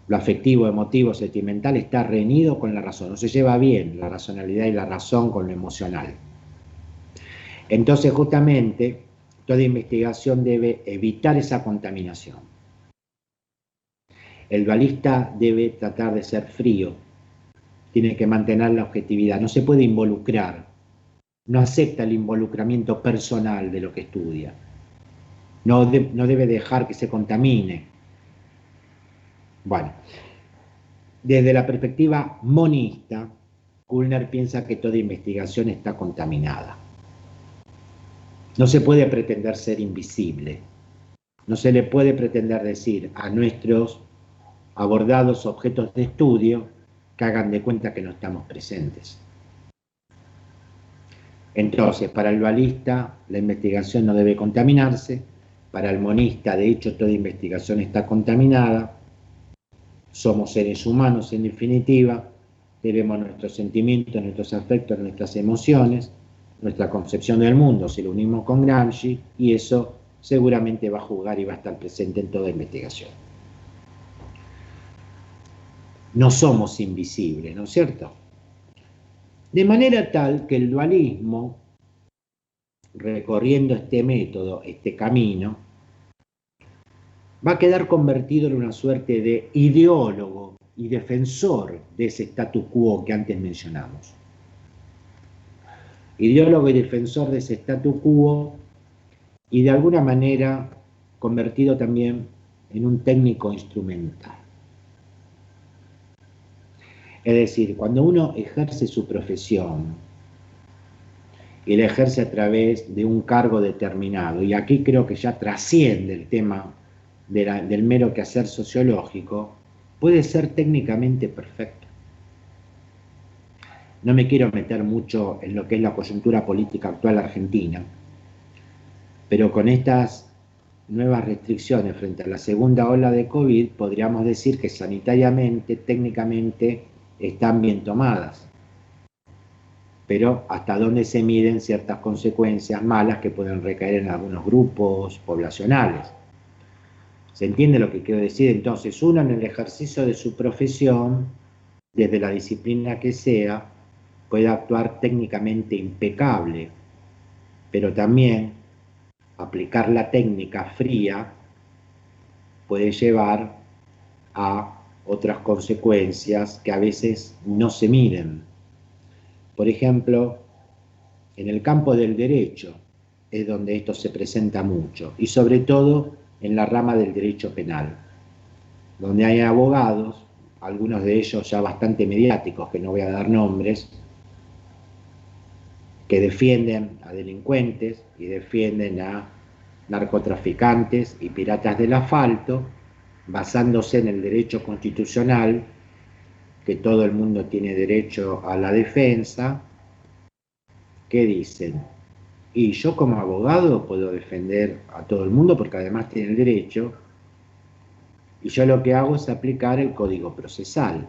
Lo afectivo, emotivo, sentimental está reñido con la razón. No se lleva bien la racionalidad y la razón con lo emocional. Entonces, justamente, toda investigación debe evitar esa contaminación. El dualista debe tratar de ser frío, tiene que mantener la objetividad, no se puede involucrar, no acepta el involucramiento personal de lo que estudia, no debe dejar que se contamine. Bueno, desde la perspectiva monista, Kullner piensa que toda investigación está contaminada. No se puede pretender ser invisible, no se le puede pretender decir a nuestros abordados objetos de estudio que hagan de cuenta que no estamos presentes. Entonces, para el dualista, la investigación no debe contaminarse. Para el monista, de hecho, toda investigación está contaminada. Somos seres humanos, en definitiva. Tenemos nuestros sentimientos, nuestros afectos, nuestras emociones, nuestra concepción del mundo, si lo unimos con Gramsci, y eso seguramente va a jugar y va a estar presente en toda investigación. No somos invisibles, ¿no es cierto? De manera tal que el dualismo, recorriendo este método, este camino, va a quedar convertido en una suerte de ideólogo y defensor de ese status quo que antes mencionamos. Ideólogo y defensor de ese status quo y de alguna manera convertido también en un técnico instrumental. Es decir, cuando uno ejerce su profesión y la ejerce a través de un cargo determinado, y aquí creo que ya trasciende el tema del mero quehacer sociológico, puede ser técnicamente perfecto. No me quiero meter mucho en lo que es la coyuntura política actual argentina, pero con estas nuevas restricciones frente a la segunda ola de COVID, podríamos decir que sanitariamente, técnicamente, están bien tomadas, pero hasta dónde se miden ciertas consecuencias malas que pueden recaer en algunos grupos poblacionales. ¿Se entiende lo que quiero decir? Entonces, uno en el ejercicio de su profesión, desde la disciplina que sea, puede actuar técnicamente impecable, pero también aplicar la técnica fría puede llevar a otras consecuencias que a veces no se miden. Por ejemplo, en el campo del derecho es donde esto se presenta mucho, y sobre todo en la rama del derecho penal, donde hay abogados, algunos de ellos ya bastante mediáticos, que no voy a dar nombres, que defienden a delincuentes y defienden a narcotraficantes y piratas del asfalto, basándose en el derecho constitucional, que todo el mundo tiene derecho a la defensa. ¿Qué dicen? Y yo como abogado puedo defender a todo el mundo porque además tiene el derecho, y yo lo que hago es aplicar el código procesal.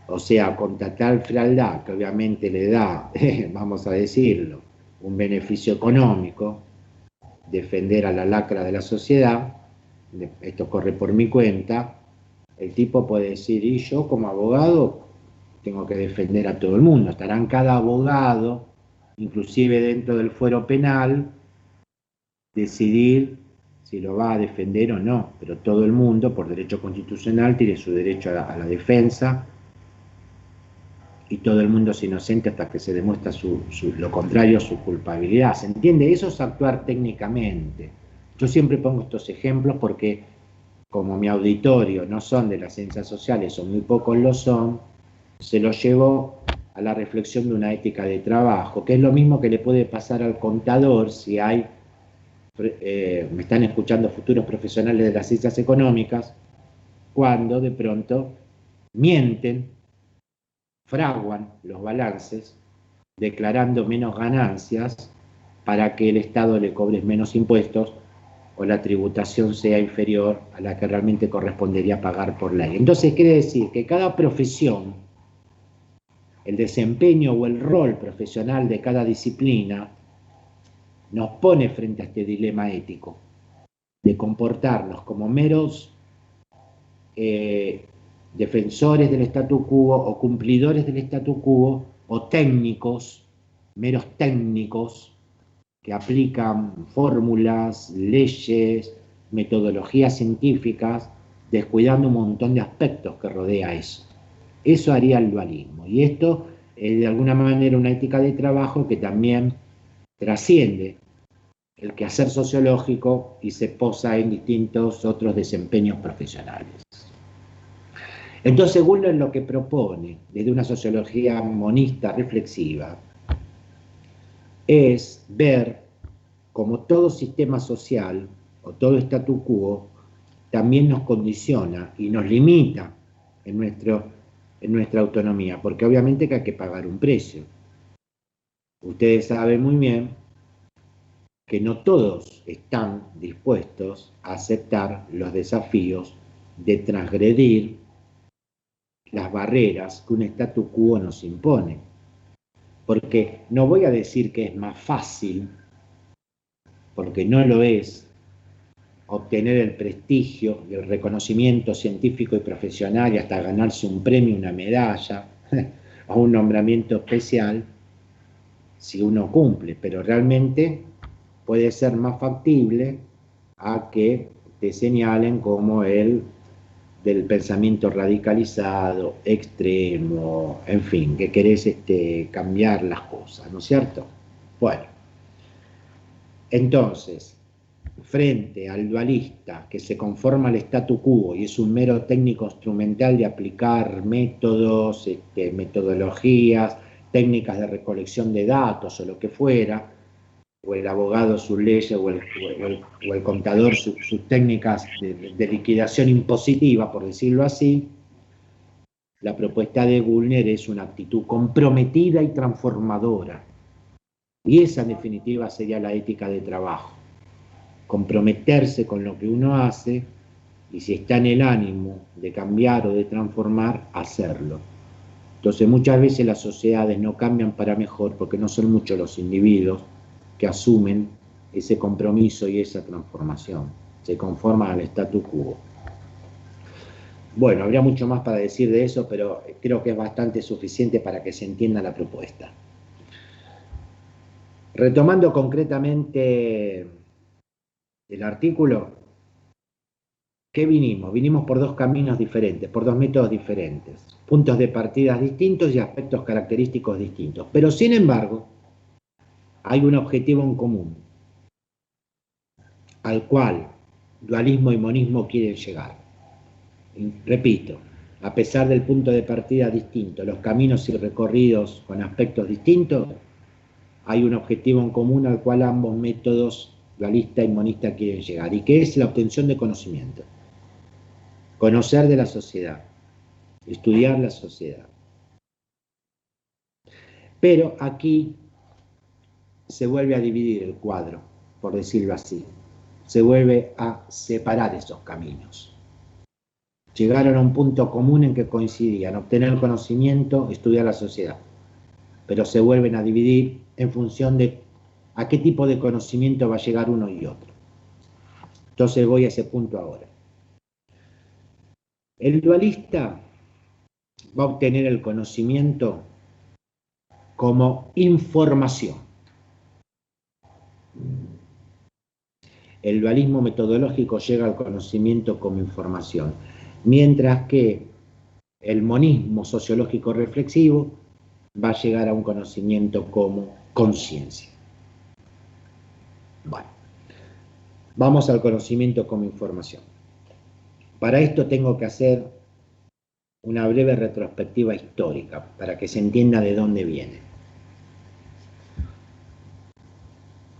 O sea, contra tal frialdad que obviamente le da, vamos a decirlo, un beneficio económico, defender a la lacra de la sociedad, esto corre por mi cuenta, el tipo puede decir, y yo como abogado tengo que defender a todo el mundo. Estarán cada abogado, inclusive dentro del fuero penal, decidir si lo va a defender o no, pero todo el mundo, por derecho constitucional, tiene su derecho a la defensa, y todo el mundo es inocente hasta que se demuestra lo contrario, su culpabilidad. ¿Se entiende? Eso es actuar técnicamente. Yo siempre pongo estos ejemplos porque, como mi auditorio no son de las ciencias sociales, o muy pocos lo son, se los llevo a la reflexión de una ética de trabajo, que es lo mismo que le puede pasar al contador si hay me están escuchando futuros profesionales de las ciencias económicas, cuando de pronto mienten, fraguan los balances, declarando menos ganancias para que el Estado le cobre menos impuestos o la tributación sea inferior a la que realmente correspondería pagar por ley. Entonces quiere decir que cada profesión, el desempeño o el rol profesional de cada disciplina, nos pone frente a este dilema ético de comportarnos como meros defensores del statu quo o cumplidores del statu quo o técnicos, meros técnicos que aplican fórmulas, leyes, metodologías científicas, descuidando un montón de aspectos que rodea eso. Eso haría el dualismo. Y esto es de alguna manera una ética de trabajo que también trasciende el quehacer sociológico y se posa en distintos otros desempeños profesionales. Entonces, Wühler lo que propone, desde una sociología monista reflexiva, es ver como todo sistema social o todo statu quo también nos condiciona y nos limita en nuestra autonomía, porque obviamente que hay que pagar un precio. Ustedes saben muy bien que no todos están dispuestos a aceptar los desafíos de transgredir las barreras que un statu quo nos impone. Porque no voy a decir que es más fácil, porque no lo es, obtener el prestigio y el reconocimiento científico y profesional y hasta ganarse un premio, una medalla o un nombramiento especial, si uno cumple, pero realmente puede ser más factible a que te señalen como el del pensamiento radicalizado, extremo, en fin, que querés cambiar las cosas, ¿no es cierto? Bueno, entonces, frente al dualista que se conforma al statu quo y es un mero técnico instrumental de aplicar métodos, metodologías, técnicas de recolección de datos o lo que fuera, o el abogado sus leyes o el contador sus técnicas de liquidación impositiva, por decirlo así, la propuesta de Wühler es una actitud comprometida y transformadora. Y esa en definitiva sería la ética de trabajo. Comprometerse con lo que uno hace y si está en el ánimo de cambiar o de transformar, hacerlo. Entonces muchas veces las sociedades no cambian para mejor porque no son muchos los individuos que asumen ese compromiso y esa transformación. Se conforman al statu quo. Bueno, habría mucho más para decir de eso, pero creo que es bastante suficiente para que se entienda la propuesta. Retomando concretamente el artículo, ¿qué vinimos? Vinimos por dos caminos diferentes, por dos métodos diferentes, puntos de partida distintos y aspectos característicos distintos. Pero sin embargo, hay un objetivo en común, al cual dualismo y monismo quieren llegar. Repito, a pesar del punto de partida distinto, los caminos y recorridos con aspectos distintos, hay un objetivo en común al cual ambos métodos, dualista y monista, quieren llegar, y que es la obtención de conocimiento. Conocer de la sociedad, estudiar la sociedad. Pero aquí se vuelve a dividir el cuadro, por decirlo así. Se vuelve a separar esos caminos. Llegaron a un punto común en que coincidían obtener conocimiento, estudiar la sociedad, pero se vuelven a dividir en función de a qué tipo de conocimiento va a llegar uno y otro. Entonces voy a ese punto ahora. El dualista va a obtener el conocimiento como información. El dualismo metodológico llega al conocimiento como información, mientras que el monismo sociológico reflexivo va a llegar a un conocimiento como conciencia. Bueno, vamos al conocimiento como información. Para esto tengo que hacer una breve retrospectiva histórica para que se entienda de dónde viene.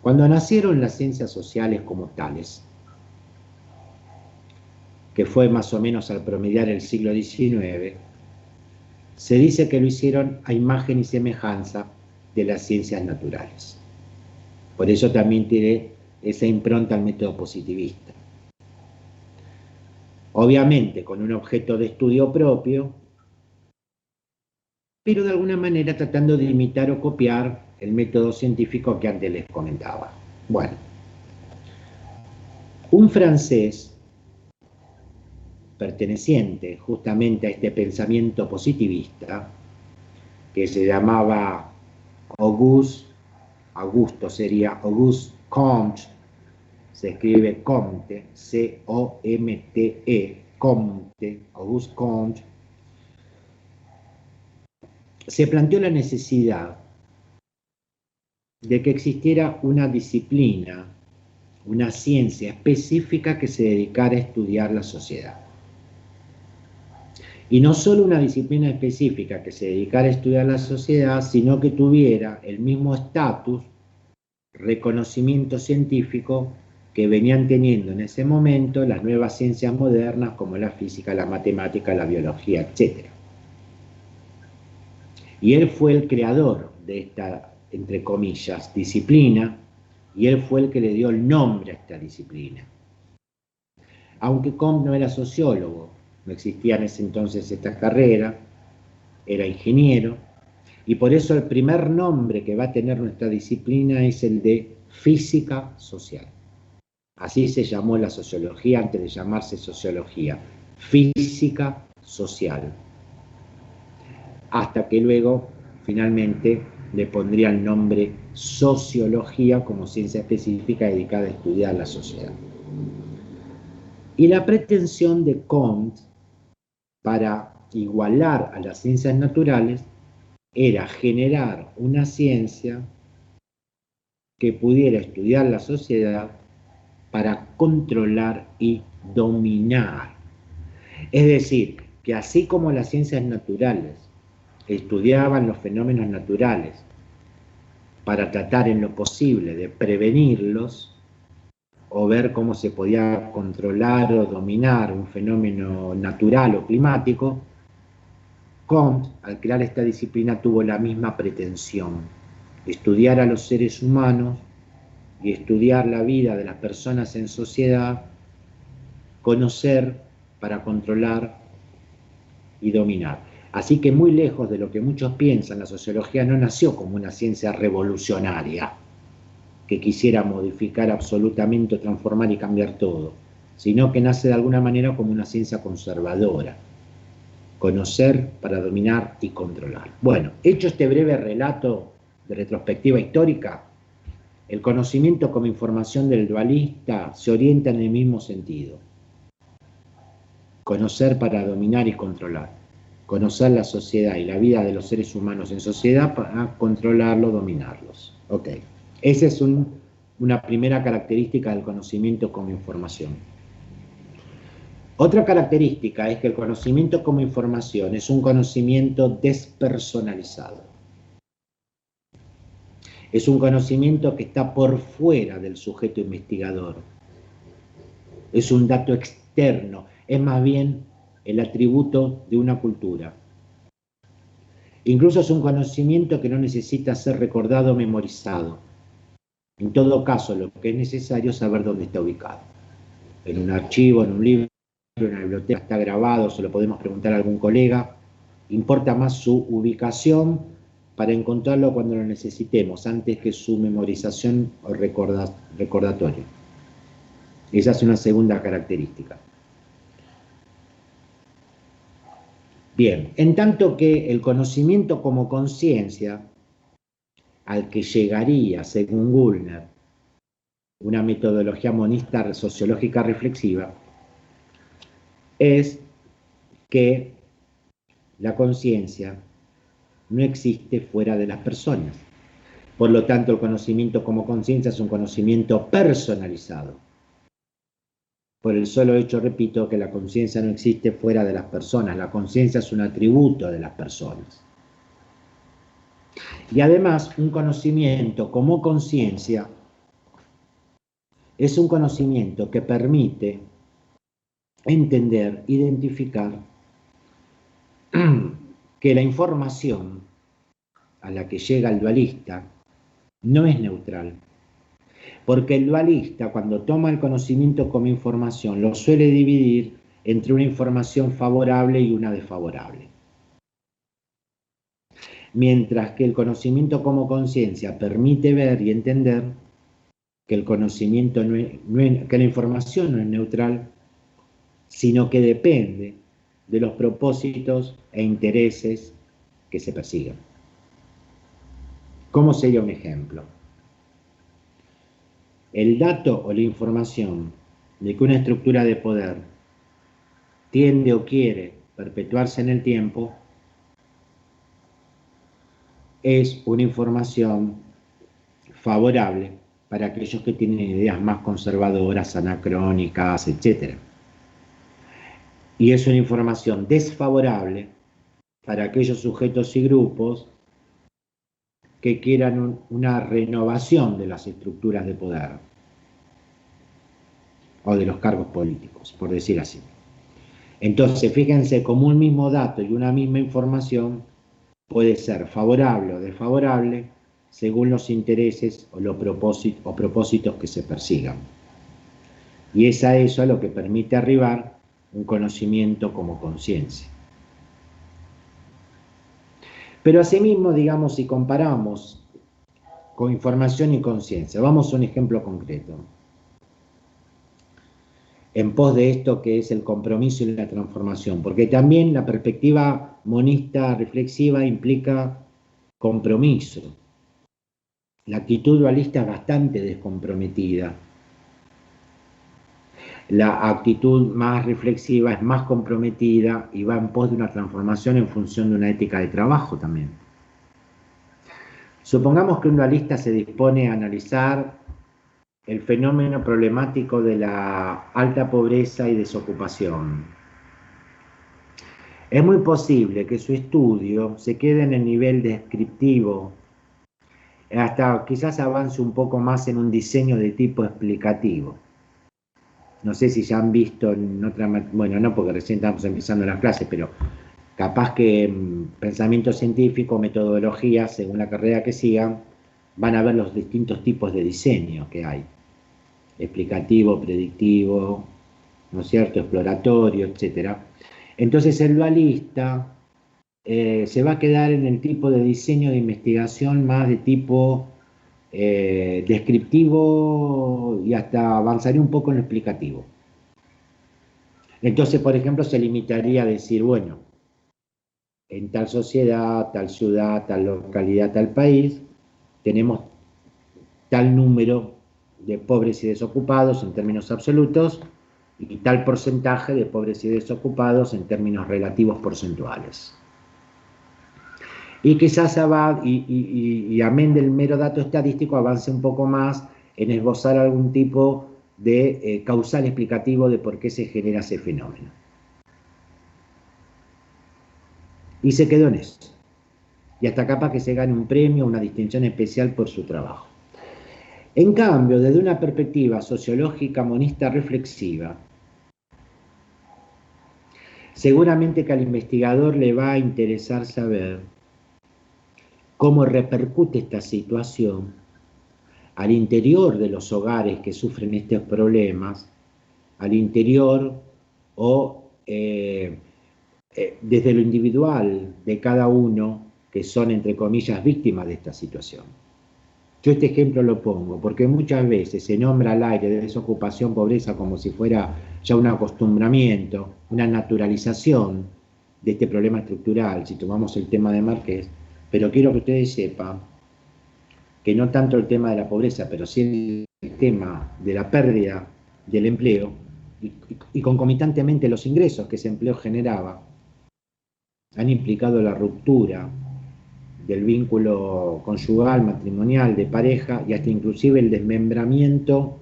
Cuando nacieron las ciencias sociales como tales, que fue más o menos al promediar el siglo XIX, se dice que lo hicieron a imagen y semejanza de las ciencias naturales. Por eso también tiene esa impronta al método positivista. Obviamente con un objeto de estudio propio, pero de alguna manera tratando de imitar o copiar el método científico que antes les comentaba. Bueno, un francés perteneciente justamente a este pensamiento positivista, que se llamaba Auguste Comte, se escribe Comte, C-O-M-T-E, Comte, Auguste Comte, se planteó la necesidad de que existiera una disciplina, una ciencia específica que se dedicara a estudiar la sociedad. Y no solo una disciplina específica que se dedicara a estudiar la sociedad, sino que tuviera el mismo estatus, reconocimiento científico que venían teniendo en ese momento las nuevas ciencias modernas como la física, la matemática, la biología, etc. Y él fue el creador de esta, entre comillas, disciplina, y él fue el que le dio el nombre a esta disciplina. Aunque Comte no era sociólogo, no existía en ese entonces esta carrera, era ingeniero, y por eso el primer nombre que va a tener nuestra disciplina es el de física social. Así se llamó la sociología antes de llamarse sociología, física social. Hasta que luego, finalmente, le pondría el nombre sociología como ciencia específica dedicada a estudiar la sociedad. Y la pretensión de Comte para igualar a las ciencias naturales era generar una ciencia que pudiera estudiar la sociedad para controlar y dominar. Es decir, que así como las ciencias naturales estudiaban los fenómenos naturales para tratar en lo posible de prevenirlos o ver cómo se podía controlar o dominar un fenómeno natural o climático, Comte, al crear esta disciplina, tuvo la misma pretensión: estudiar a los seres humanos y estudiar la vida de las personas en sociedad, conocer para controlar y dominar. Así que muy lejos de lo que muchos piensan, la sociología no nació como una ciencia revolucionaria que quisiera modificar absolutamente, transformar y cambiar todo, sino que nace de alguna manera como una ciencia conservadora: conocer para dominar y controlar. Bueno, hecho este breve relato de retrospectiva histórica, el conocimiento como información del dualista se orienta en el mismo sentido: conocer para dominar y controlar, conocer la sociedad y la vida de los seres humanos en sociedad para controlarlos, dominarlos. Ok, esa es una primera característica del conocimiento como información. Otra característica es que el conocimiento como información es un conocimiento despersonalizado. Es un conocimiento que está por fuera del sujeto investigador. Es un dato externo, es más bien el atributo de una cultura. Incluso es un conocimiento que no necesita ser recordado o memorizado. En todo caso, lo que es necesario es saber dónde está ubicado. En un archivo, en un libro, en una biblioteca, está grabado, se lo podemos preguntar a algún colega. Importa más su ubicación para encontrarlo cuando lo necesitemos, antes que su memorización o recordatorio. Esa es una segunda característica. Bien, en tanto que el conocimiento como conciencia, al que llegaría, según Gulner, una metodología monista sociológica reflexiva, es que la conciencia no existe fuera de las personas. Por lo tanto, el conocimiento como conciencia es un conocimiento personalizado. Por el solo hecho, repito, que la conciencia no existe fuera de las personas. La conciencia es un atributo de las personas. Y además, un conocimiento como conciencia es un conocimiento que permite entender, identificar que la información a la que llega el dualista no es neutral, porque el dualista, cuando toma el conocimiento como información, lo suele dividir entre una información favorable y una desfavorable. Mientras que el conocimiento como conciencia permite ver y entender que el conocimiento que la información no es neutral, sino que depende de los propósitos e intereses que se persigan. ¿Cómo sería un ejemplo? El dato o la información de que una estructura de poder tiende o quiere perpetuarse en el tiempo es una información favorable para aquellos que tienen ideas más conservadoras, anacrónicas, etc. Y es una información desfavorable para aquellos sujetos y grupos que quieran una renovación de las estructuras de poder o de los cargos políticos, por decir así. Entonces, fíjense cómo un mismo dato y una misma información puede ser favorable o desfavorable según los intereses o los propósitos que se persigan. Y es a eso lo que permite arribar un conocimiento como conciencia. Pero asimismo, digamos, si comparamos con información y conciencia, vamos a un ejemplo concreto. En pos de esto que es el compromiso y la transformación, porque también la perspectiva monista reflexiva implica compromiso. La actitud dualista es bastante descomprometida. La actitud más reflexiva es más comprometida y va en pos de una transformación en función de una ética de trabajo también. Supongamos que un dualista se dispone a analizar el fenómeno problemático de la alta pobreza y desocupación. Es muy posible que su estudio se quede en el nivel descriptivo, hasta quizás avance un poco más en un diseño de tipo explicativo. No sé si ya han visto en otra, bueno, no porque recién estamos empezando las clases, pero capaz que pensamiento científico, metodología, según la carrera que sigan, van a ver los distintos tipos de diseño que hay. Explicativo, predictivo, ¿no es cierto?, exploratorio, etc. Entonces el dualista se va a quedar en el tipo de diseño de investigación más de tipo descriptivo y hasta avanzaría un poco en lo explicativo. Entonces, por ejemplo, se limitaría a decir, bueno, en tal sociedad, tal ciudad, tal localidad, tal país, tenemos tal número de pobres y desocupados en términos absolutos y tal porcentaje de pobres y desocupados en términos relativos porcentuales. Y quizás y amén del mero dato estadístico, avance un poco más en esbozar algún tipo de causal explicativo de por qué se genera ese fenómeno. Y se quedó en eso. Y hasta capaz que se gane un premio, una distinción especial por su trabajo. En cambio, desde una perspectiva sociológica monista reflexiva, seguramente que al investigador le va a interesar saber cómo repercute esta situación al interior de los hogares que sufren estos problemas, al interior o desde lo individual de cada uno que son, entre comillas, víctimas de esta situación. Yo este ejemplo lo pongo porque muchas veces se nombra al aire de desocupación, pobreza, como si fuera ya un acostumbramiento, una naturalización de este problema estructural, si tomamos el tema de Márquez, pero quiero que ustedes sepan que no tanto el tema de la pobreza, pero sí el tema de la pérdida del empleo y concomitantemente los ingresos que ese empleo generaba, han implicado la ruptura del vínculo conyugal, matrimonial, de pareja y hasta inclusive el desmembramiento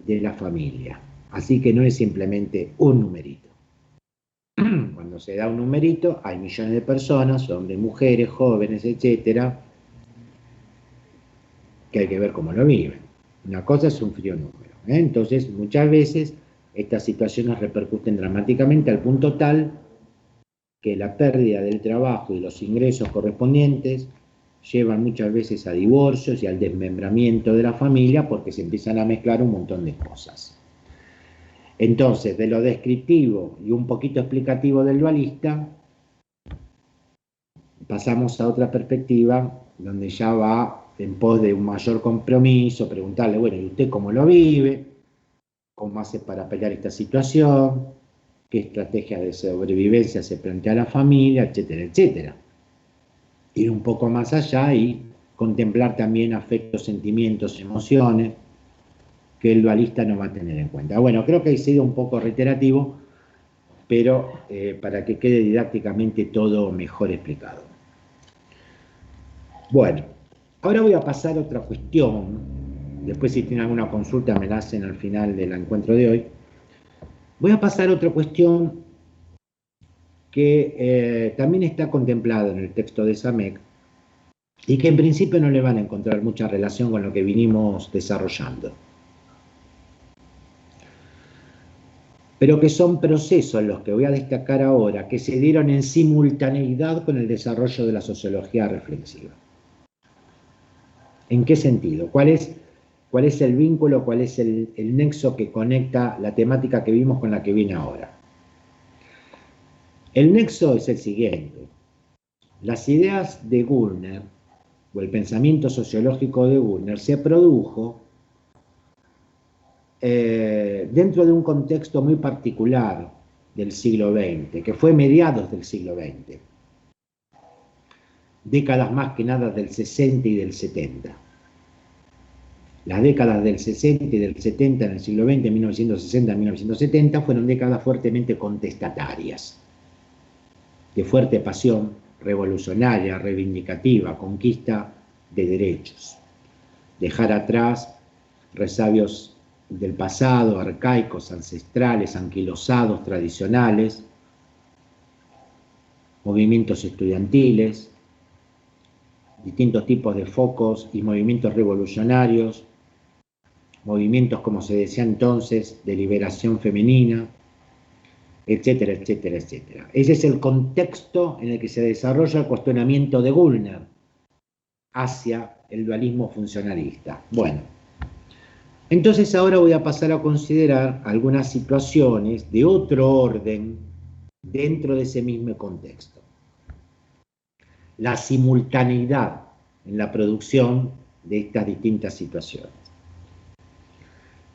de la familia. Así que no es simplemente un numerito. Cuando se da un numerito, hay millones de personas, hombres, mujeres, jóvenes, etcétera, que hay que ver cómo lo viven. Una cosa es un frío número. Entonces, muchas veces estas situaciones repercuten dramáticamente al punto tal que la pérdida del trabajo y los ingresos correspondientes llevan muchas veces a divorcios y al desmembramiento de la familia porque se empiezan a mezclar un montón de cosas. Entonces, de lo descriptivo y un poquito explicativo del dualista, pasamos a otra perspectiva donde ya va en pos de un mayor compromiso, preguntarle, bueno, ¿y usted cómo lo vive? ¿Cómo hace para pelear esta situación? ¿Qué estrategia de sobrevivencia se plantea a la familia? Etcétera, etcétera. Ir un poco más allá y contemplar también afectos, sentimientos, emociones que el dualista no va a tener en cuenta. Bueno, creo que he sido un poco reiterativo, pero para que quede didácticamente todo mejor explicado. Bueno, ahora voy a pasar a otra cuestión. Después, si tienen alguna consulta, me la hacen al final del encuentro de hoy. Voy a pasar a otra cuestión que también está contemplada en el texto de Samek y que en principio no le van a encontrar mucha relación con lo que vinimos desarrollando, pero que son procesos los que voy a destacar ahora que se dieron en simultaneidad con el desarrollo de la sociología reflexiva. ¿En qué sentido? ¿Cuál es el vínculo, cuál es el nexo que conecta la temática que vimos con la que viene ahora? El nexo es el siguiente. Las ideas de Gurner, o el pensamiento sociológico de Gurner, se produjo dentro de un contexto muy particular del siglo XX, que fue mediados del siglo XX, décadas más que nada del 60 y del 70. Las décadas del 60 y del 70 en el siglo XX, 1960 a 1970, fueron décadas fuertemente contestatarias, de fuerte pasión revolucionaria, reivindicativa, conquista de derechos. Dejar atrás resabios del pasado, arcaicos, ancestrales, anquilosados, tradicionales, movimientos estudiantiles, distintos tipos de focos y movimientos revolucionarios, movimientos, como se decía entonces, de liberación femenina, etcétera, etcétera, etcétera. Ese es el contexto en el que se desarrolla el cuestionamiento de Gurner hacia el dualismo funcionalista. Bueno, entonces ahora voy a pasar a considerar algunas situaciones de otro orden dentro de ese mismo contexto. La simultaneidad en la producción de estas distintas situaciones.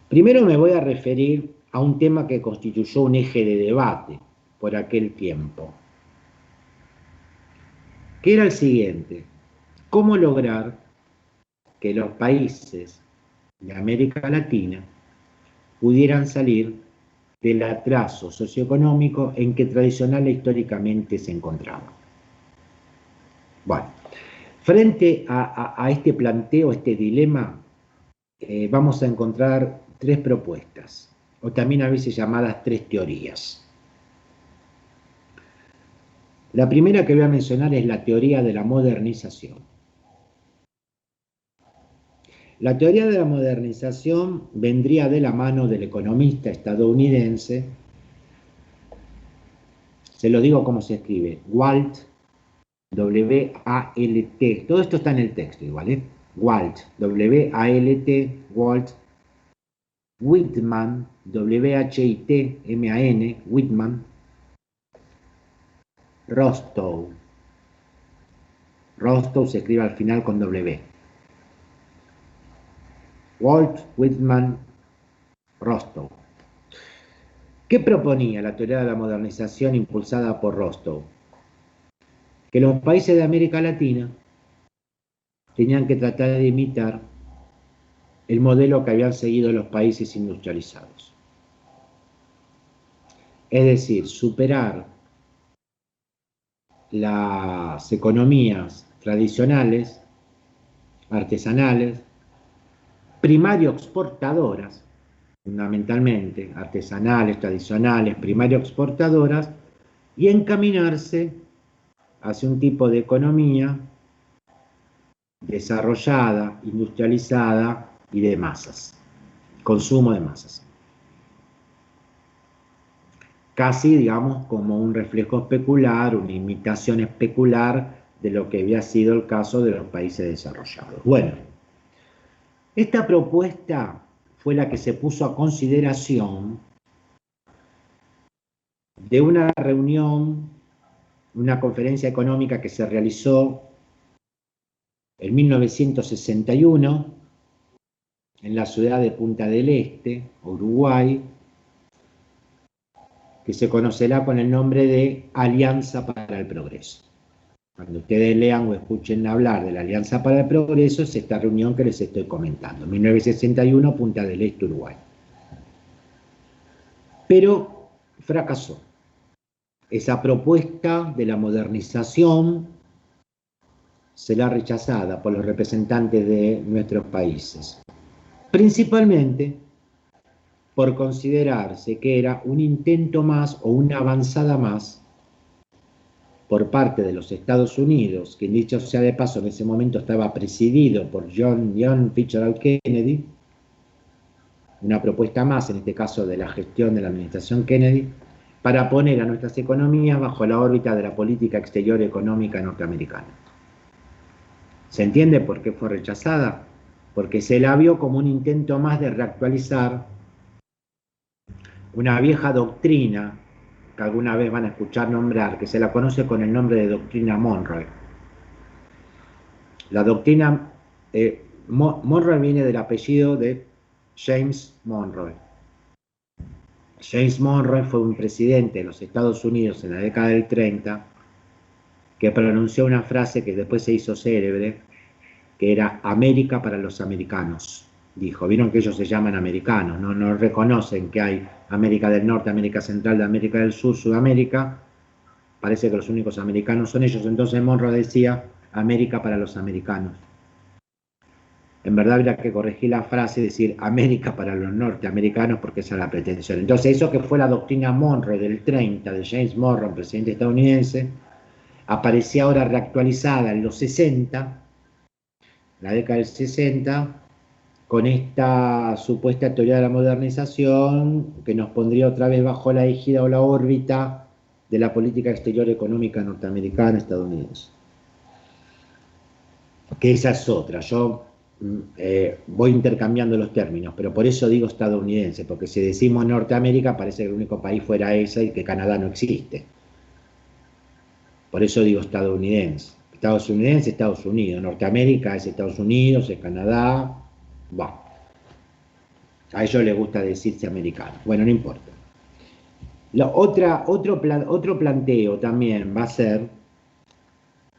Primero me voy a referir a un tema que constituyó un eje de debate por aquel tiempo, que era el siguiente: ¿cómo lograr que los países de América Latina pudieran salir del atraso socioeconómico en que tradicional e históricamente se encontraban? Bueno, frente a este planteo, este dilema, vamos a encontrar tres propuestas, o también a veces llamadas tres teorías. La primera que voy a mencionar es la teoría de la modernización. La teoría de la modernización vendría de la mano del economista estadounidense, se lo digo como se escribe, Walt, W-A-L-T, todo esto está en el texto igual, Walt, W-A-L-T, Walt Whitman, W-H-I-T-M-A-N, Whitman, Rostow. Rostow se escribe al final con W. Walt Whitman Rostow. ¿Qué proponía la teoría de la modernización impulsada por Rostow? Que los países de América Latina tenían que tratar de imitar el modelo que habían seguido los países industrializados. Es decir, superar las economías tradicionales, artesanales, primario exportadoras, fundamentalmente artesanales, tradicionales, primario exportadoras, y encaminarse hacia un tipo de economía desarrollada, industrializada, y de masas, consumo de masas. Casi, digamos, como un reflejo especular, una imitación especular de lo que había sido el caso de los países desarrollados. Bueno, esta propuesta fue la que se puso a consideración de una reunión, una conferencia económica que se realizó en 1961 en la ciudad de Punta del Este, Uruguay, que se conocerá con el nombre de Alianza para el Progreso. Cuando ustedes lean o escuchen hablar de la Alianza para el Progreso, es esta reunión que les estoy comentando, 1961, Punta del Este, Uruguay. Pero fracasó. Esa propuesta de la modernización será rechazada por los representantes de nuestros países, principalmente por considerarse que era un intento más o una avanzada más por parte de los Estados Unidos, que dicho sea de paso en ese momento estaba presidido por John Fitzgerald Kennedy, una propuesta más, en este caso de la gestión de la administración Kennedy, para poner a nuestras economías bajo la órbita de la política exterior económica norteamericana. ¿Se entiende por qué fue rechazada? Porque se la vio como un intento más de reactualizar una vieja doctrina que alguna vez van a escuchar nombrar, que se la conoce con el nombre de doctrina Monroe. La doctrina Monroe viene del apellido de James Monroe. James Monroe fue un presidente de los Estados Unidos en la década del 30 que pronunció una frase que después se hizo célebre, que era América para los americanos. Dijo, vieron que ellos se llaman americanos, no reconocen que hay América del Norte, América Central, América del Sur, Sudamérica. Parece que los únicos americanos son ellos. Entonces Monroe decía América para los americanos. En verdad habría que corregir la frase y decir América para los norteamericanos, porque esa es la pretensión. Entonces eso que fue la doctrina Monroe del 30 de James Monroe, presidente estadounidense, aparecía ahora reactualizada en los 60, la década del 60, con esta supuesta teoría de la modernización que nos pondría otra vez bajo la égida o la órbita de la política exterior económica norteamericana estadounidense. Que esa es otra. Yo voy intercambiando los términos, pero por eso digo estadounidense, porque si decimos Norteamérica parece que el único país fuera ese y que Canadá no existe. Por eso digo estadounidense. Estados Unidos. Norteamérica es Estados Unidos, es Canadá. Bueno, a ellos les gusta decirse americano. Bueno, no importa. Otro planteo también va a ser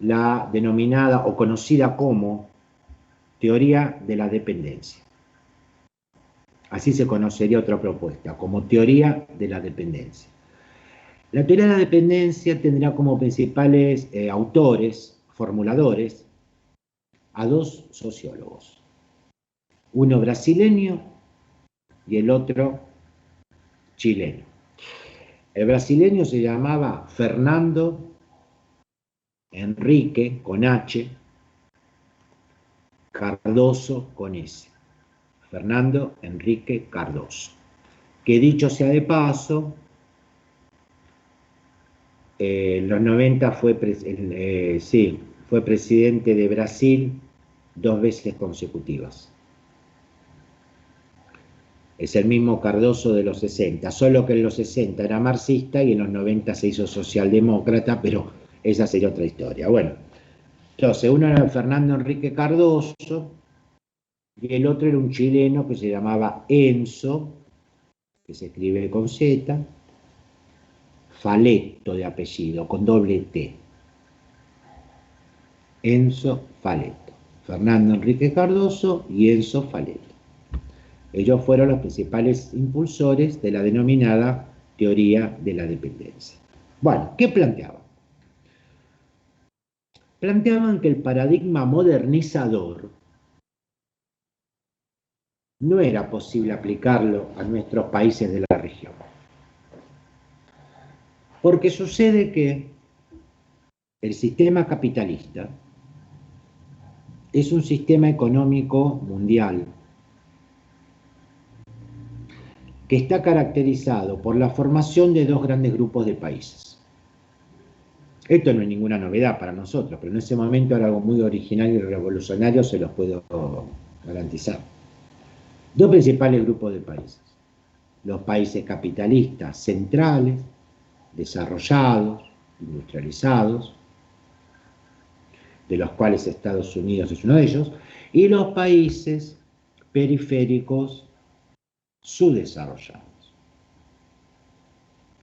la denominada o conocida como teoría de la dependencia. Así se conocería otra propuesta, como teoría de la dependencia. La teoría de la dependencia tendrá como principales autores, formuladores, a dos sociólogos. Uno brasileño y el otro chileno. El brasileño se llamaba Fernando Henrique, con H, Cardoso, con S. Fernando Henrique Cardoso. Que dicho sea de paso, en los 90 fue presidente de Brasil 2 veces consecutivas. Es el mismo Cardoso de los 60, solo que en los 60 era marxista y en los 90 se hizo socialdemócrata, pero esa sería otra historia. Bueno, entonces uno era Fernando Henrique Cardoso y el otro era un chileno que se llamaba Enzo, que se escribe con Z, Faleto de apellido, con doble T. Enzo Faleto. Fernando Henrique Cardoso y Enzo Faleto. Ellos fueron los principales impulsores de la denominada teoría de la dependencia. Bueno, ¿qué planteaban? Planteaban que el paradigma modernizador no era posible aplicarlo a nuestros países de la región. Porque sucede que el sistema capitalista es un sistema económico mundial que está caracterizado por la formación de dos grandes grupos de países. Esto no es ninguna novedad para nosotros, pero en ese momento era algo muy original y revolucionario, se los puedo garantizar. Dos principales grupos de países: los países capitalistas centrales, desarrollados, industrializados, de los cuales Estados Unidos es uno de ellos, y los países periféricos subdesarrollados,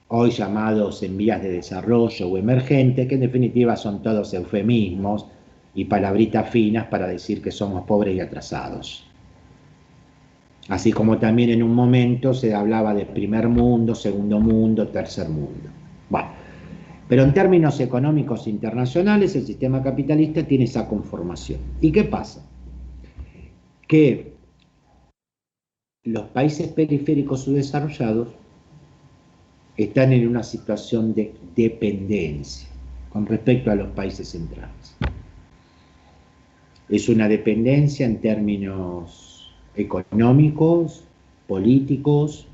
hoy llamados en vías de desarrollo o emergentes, que en definitiva son todos eufemismos y palabritas finas para decir que somos pobres y atrasados. Así como también en un momento se hablaba de primer mundo, segundo mundo, tercer mundo. Bueno, pero en términos económicos internacionales el sistema capitalista tiene esa conformación. ¿Y qué pasa? Que los países periféricos subdesarrollados están en una situación de dependencia con respecto a los países centrales. Es una dependencia en términos económicos, políticos,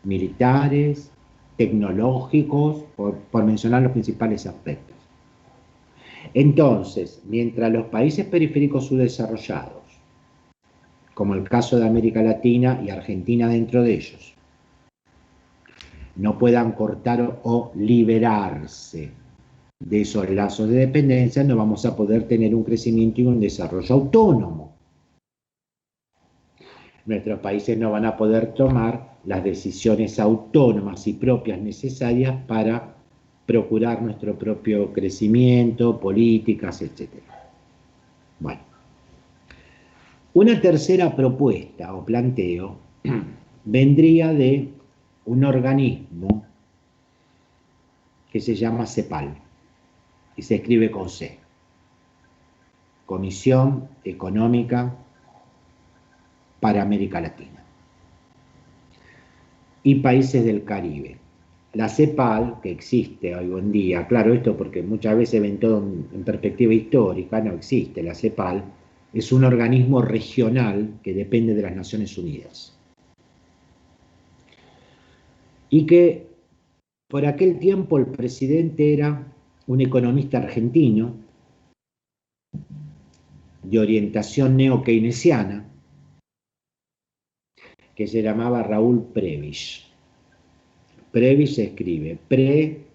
militares, tecnológicos, por mencionar los principales aspectos. Entonces, mientras los países periféricos subdesarrollados, como el caso de América Latina y Argentina dentro de ellos, no puedan cortar o liberarse de esos lazos de dependencia, no vamos a poder tener un crecimiento y un desarrollo autónomo. Nuestros países no van a poder tomar las decisiones autónomas y propias necesarias para procurar nuestro propio crecimiento, políticas, etc. Bueno, una tercera propuesta o planteo vendría de un organismo que se llama CEPAL y se escribe con C, Comisión Económica para América Latina y países del Caribe. La CEPAL, que existe hoy en día, claro, esto porque muchas veces ven todo en perspectiva histórica, no existe. La CEPAL es un organismo regional que depende de las Naciones Unidas y que por aquel tiempo el presidente era un economista argentino de orientación neo-keynesiana que se llamaba Raúl Prebisch. Prebisch se escribe Pre,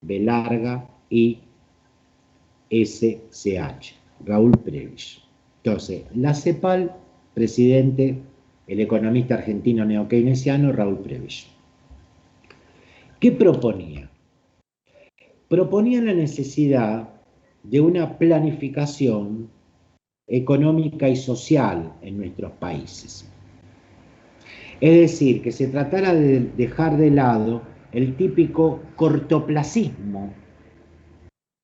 B larga, I, S, C, H. Raúl Prebisch. Entonces, la CEPAL, presidente, el economista argentino neo-keynesiano Raúl Prebisch. ¿Qué proponía? Proponía la necesidad de una planificación económica y social en nuestros países. Es decir, que se tratara de dejar de lado el típico cortoplacismo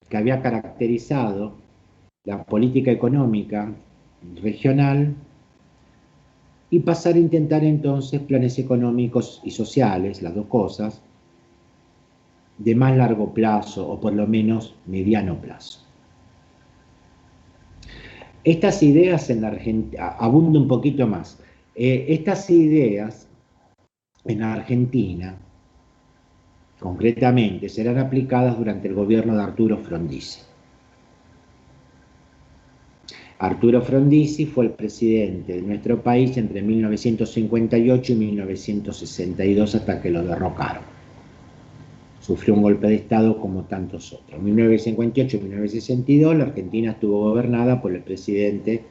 que había caracterizado la política económica regional y pasar a intentar entonces planes económicos y sociales, las dos cosas, de más largo plazo o por lo menos mediano plazo. Estas ideas en la Argentina, abundo un poquito más, estas ideas en Argentina, concretamente, serán aplicadas durante el gobierno de Arturo Frondizi. Arturo Frondizi fue el presidente de nuestro país entre 1958 y 1962 hasta que lo derrocaron. Sufrió un golpe de Estado como tantos otros. En 1958 y 1962 la Argentina estuvo gobernada por el presidente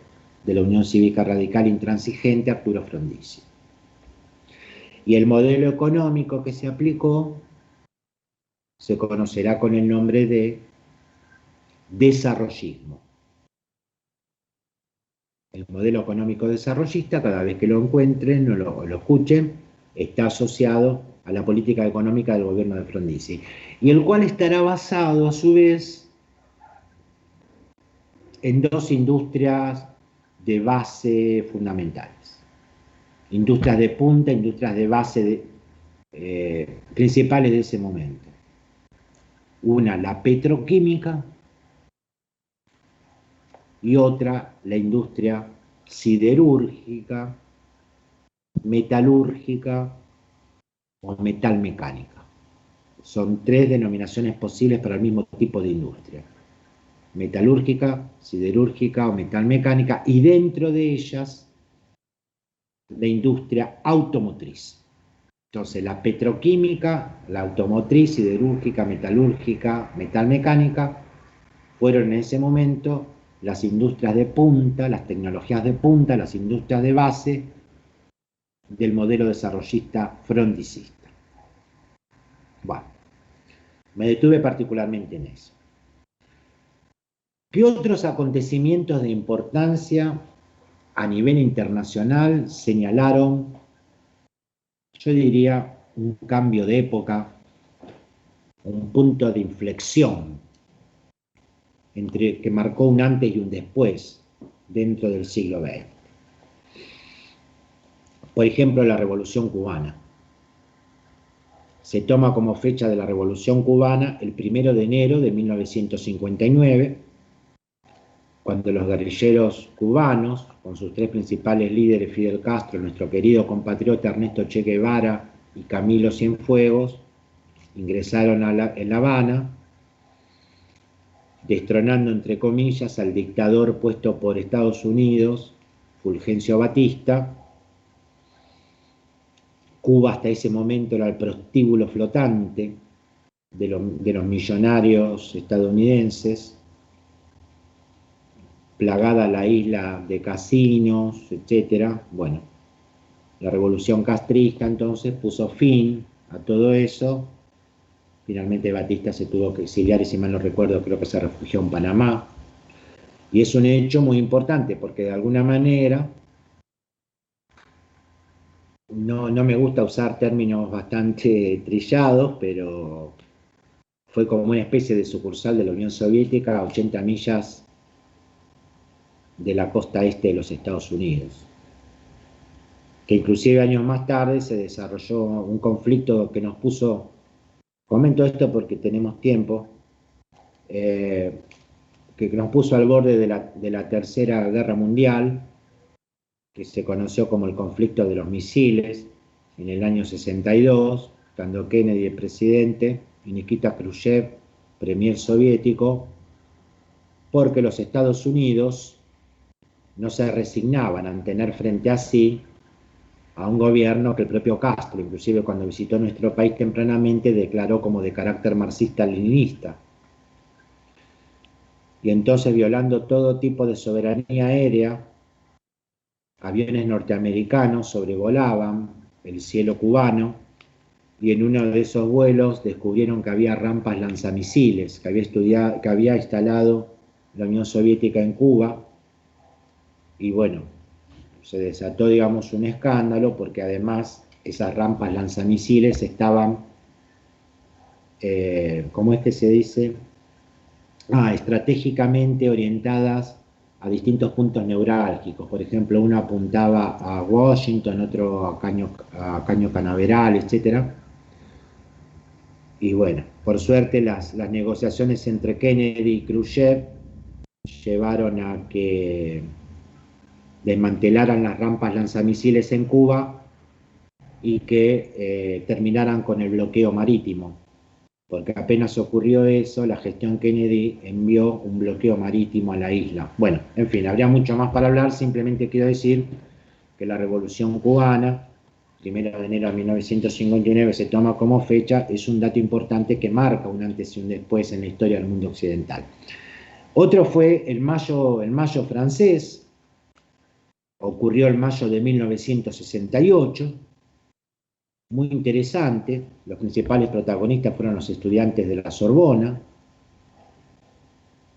de la Unión Cívica Radical Intransigente, Arturo Frondizi. Y el modelo económico que se aplicó se conocerá con el nombre de desarrollismo. El modelo económico desarrollista, cada vez que lo encuentren o lo escuchen, está asociado a la política económica del gobierno de Frondizi, y el cual estará basado a su vez en dos industrias de base fundamentales. Industrias de punta, industrias de base principales de ese momento. Una, la petroquímica, y otra, la industria siderúrgica, metalúrgica o metalmecánica. Son tres denominaciones posibles para el mismo tipo de industria: metalúrgica, siderúrgica o metalmecánica, y dentro de ellas la industria automotriz. Entonces, la petroquímica, la automotriz, siderúrgica, metalúrgica, metalmecánica, fueron en ese momento las industrias de punta, las tecnologías de punta, las industrias de base del modelo desarrollista fronticista. Bueno, me detuve particularmente en eso. ¿Qué otros acontecimientos de importancia a nivel internacional señalaron, yo diría, un cambio de época, un punto de inflexión que marcó un antes y un después dentro del siglo XX? Por ejemplo, la Revolución Cubana. Se toma como fecha de la Revolución Cubana el 1 de enero de 1959, cuando los guerrilleros cubanos, con sus tres principales líderes, Fidel Castro, nuestro querido compatriota Ernesto Che Guevara y Camilo Cienfuegos, ingresaron en La Habana, destronando, entre comillas, al dictador puesto por Estados Unidos, Fulgencio Batista. Cuba hasta ese momento era el prostíbulo flotante de los millonarios estadounidenses, plagada la isla de casinos, etc. Bueno, la revolución castrista entonces puso fin a todo eso. Finalmente Batista se tuvo que exiliar y, si mal no recuerdo, creo que se refugió en Panamá. Y es un hecho muy importante porque, de alguna manera, no me gusta usar términos bastante trillados, pero fue como una especie de sucursal de la Unión Soviética a 80 millas de la costa este de los Estados Unidos, que inclusive años más tarde se desarrolló un conflicto que nos puso, comento esto porque tenemos tiempo, que nos puso al borde de la Tercera Guerra Mundial, que se conoció como el conflicto de los misiles, en el año 62, cuando Kennedy, el presidente, y Nikita Khrushchev, premier soviético, porque los Estados Unidos no se resignaban a tener frente a sí a un gobierno que el propio Castro, inclusive cuando visitó nuestro país tempranamente, declaró como de carácter marxista-leninista. Y entonces, violando todo tipo de soberanía aérea, aviones norteamericanos sobrevolaban el cielo cubano, y en uno de esos vuelos descubrieron que había rampas lanzamisiles que había instalado la Unión Soviética en Cuba. Y bueno, se desató, digamos, un escándalo, porque además esas rampas lanzamisiles estaban, ¿cómo es que se dice? Estratégicamente orientadas a distintos puntos neurálgicos. Por ejemplo, uno apuntaba a Washington, otro a Caño Canaveral, etc. Y bueno, por suerte las negociaciones entre Kennedy y Khrushchev llevaron a que desmantelaran las rampas lanzamisiles en Cuba y que terminaran con el bloqueo marítimo, porque apenas ocurrió eso, la gestión Kennedy envió un bloqueo marítimo a la isla. Bueno, en fin, habría mucho más para hablar. Simplemente quiero decir que la Revolución Cubana, 1 de enero de 1959, se toma como fecha, es un dato importante que marca un antes y un después en la historia del mundo occidental. Otro fue el mayo francés. Ocurrió el mayo de 1968, muy interesante. Los principales protagonistas fueron los estudiantes de la Sorbona,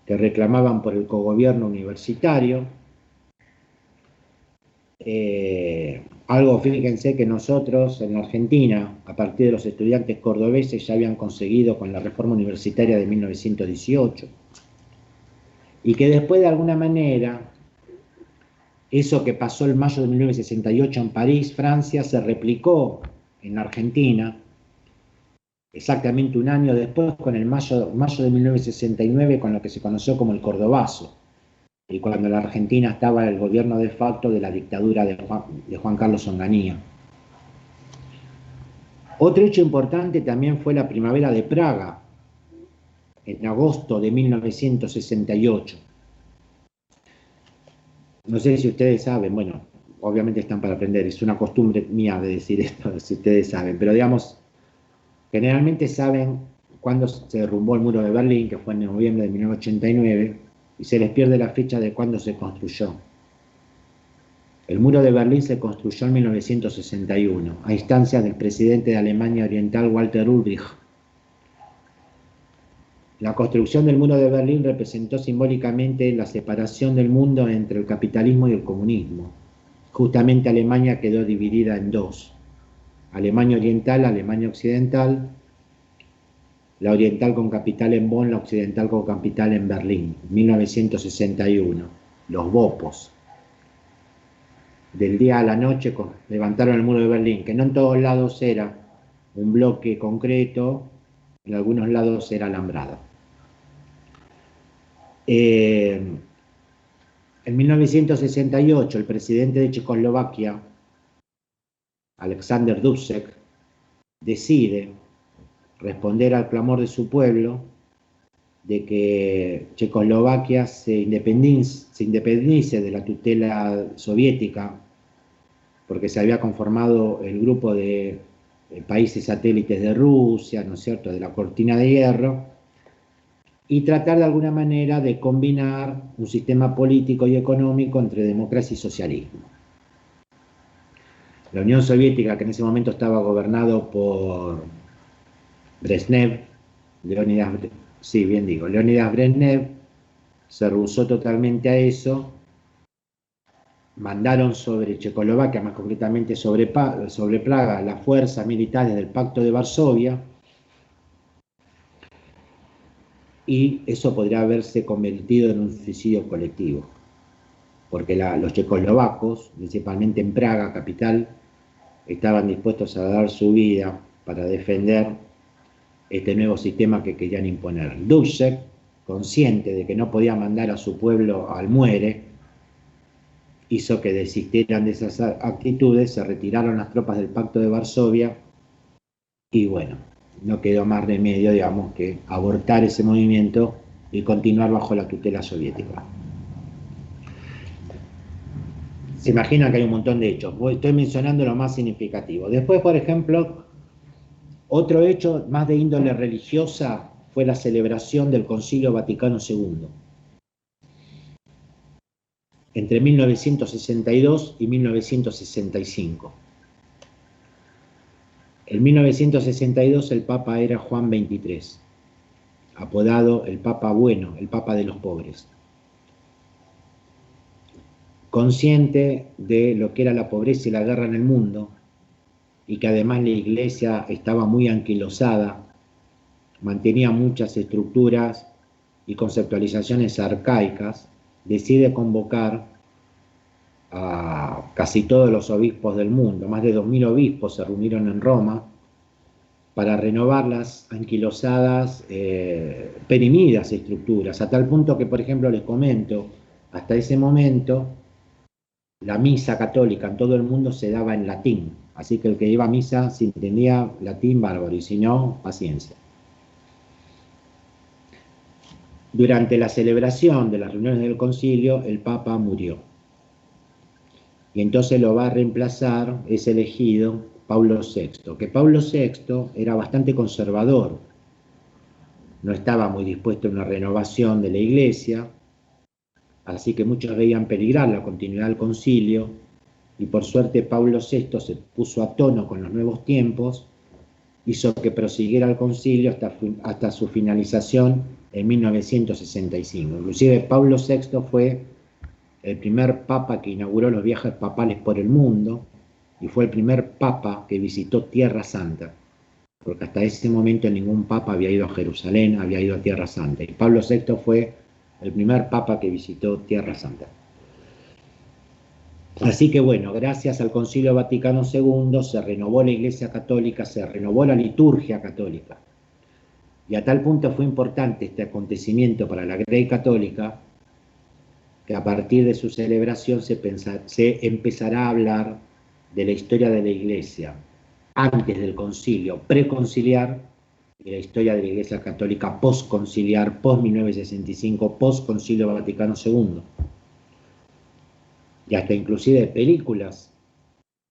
que reclamaban por el cogobierno universitario. Algo, fíjense, que nosotros en la Argentina, a partir de los estudiantes cordobeses, ya habían conseguido con la reforma universitaria de 1918, y que después, de alguna manera, eso que pasó el mayo de 1968 en París, Francia, se replicó en la Argentina exactamente un año después, con el mayo de 1969, con lo que se conoció como el Cordobazo, y cuando la Argentina estaba en el gobierno de facto de la dictadura de Juan Carlos Onganía. Otro hecho importante también fue la primavera de Praga, en agosto de 1968. No sé si ustedes saben, bueno, obviamente están para aprender, es una costumbre mía de decir esto, si ustedes saben, pero digamos, generalmente saben cuándo se derrumbó el muro de Berlín, que fue en noviembre de 1989, y se les pierde la fecha de cuándo se construyó. El muro de Berlín se construyó en 1961, a instancias del presidente de Alemania Oriental, Walter Ulbricht. La construcción del muro de Berlín representó simbólicamente la separación del mundo entre el capitalismo y el comunismo. Justamente Alemania quedó dividida en dos: Alemania Oriental, Alemania Occidental, la oriental con capital en Bonn, la occidental con capital en Berlín, 1961, los Bopos. Del día a la noche levantaron el muro de Berlín, que no en todos lados era un bloque concreto, en algunos lados era alambrado. En 1968, el presidente de Checoslovaquia, Alexander Dubček, decide responder al clamor de su pueblo de que Checoslovaquia se independice de la tutela soviética, porque se había conformado el grupo de países satélites de Rusia, ¿no es cierto?, de la cortina de hierro, y tratar de alguna manera de combinar un sistema político y económico entre democracia y socialismo. La Unión Soviética, que en ese momento estaba gobernado por Brezhnev, Leonidas Brezhnev, se rehusó totalmente a eso. Mandaron sobre Checoslovaquia, más concretamente sobre Praga, las fuerzas militares del Pacto de Varsovia, y eso podría haberse convertido en un suicidio colectivo, porque los checoslovacos, principalmente en Praga, capital, estaban dispuestos a dar su vida para defender este nuevo sistema que querían imponer. Dubček, consciente de que no podía mandar a su pueblo al muere, hizo que desistieran de esas actitudes, se retiraron las tropas del Pacto de Varsovia y bueno, no quedó más remedio, digamos, que abortar ese movimiento y continuar bajo la tutela soviética. Se imagina que hay un montón de hechos, estoy mencionando lo más significativo. Después, por ejemplo, otro hecho más de índole religiosa fue la celebración del Concilio Vaticano II. Entre 1962 y 1965. En 1962 el Papa era Juan XXIII, apodado el Papa Bueno, el Papa de los pobres. Consciente de lo que era la pobreza y la guerra en el mundo, y que además la Iglesia estaba muy anquilosada, mantenía muchas estructuras y conceptualizaciones arcaicas, decide convocar a casi todos los obispos del mundo. Más de 2000 obispos se reunieron en Roma para renovar las anquilosadas, perimidas estructuras, a tal punto que, por ejemplo, les comento, hasta ese momento la misa católica en todo el mundo se daba en latín, así que el que iba a misa, si entendía latín, bárbaro, y si no, paciencia. Durante la celebración de las reuniones del concilio, el Papa murió. Y entonces lo va a reemplazar, es elegido Pablo VI, que Pablo VI era bastante conservador, no estaba muy dispuesto a una renovación de la Iglesia, así que muchos veían peligrar la continuidad del concilio, y por suerte Pablo VI se puso a tono con los nuevos tiempos, hizo que prosiguiera el concilio hasta su finalización en 1965. Inclusive Pablo VI fue el primer papa que inauguró los viajes papales por el mundo y fue el primer papa que visitó Tierra Santa, porque hasta ese momento ningún papa había ido a Jerusalén, había ido a Tierra Santa, y Pablo VI fue el primer papa que visitó Tierra Santa. Así que bueno, gracias al Concilio Vaticano II se renovó la Iglesia Católica, se renovó la liturgia católica, y a tal punto fue importante este acontecimiento para la Grey Católica, que a partir de su celebración se empezará a hablar de la historia de la Iglesia antes del concilio preconciliar y la historia de la Iglesia Católica postconciliar, post-1965, post-concilio Vaticano II. Y hasta inclusive películas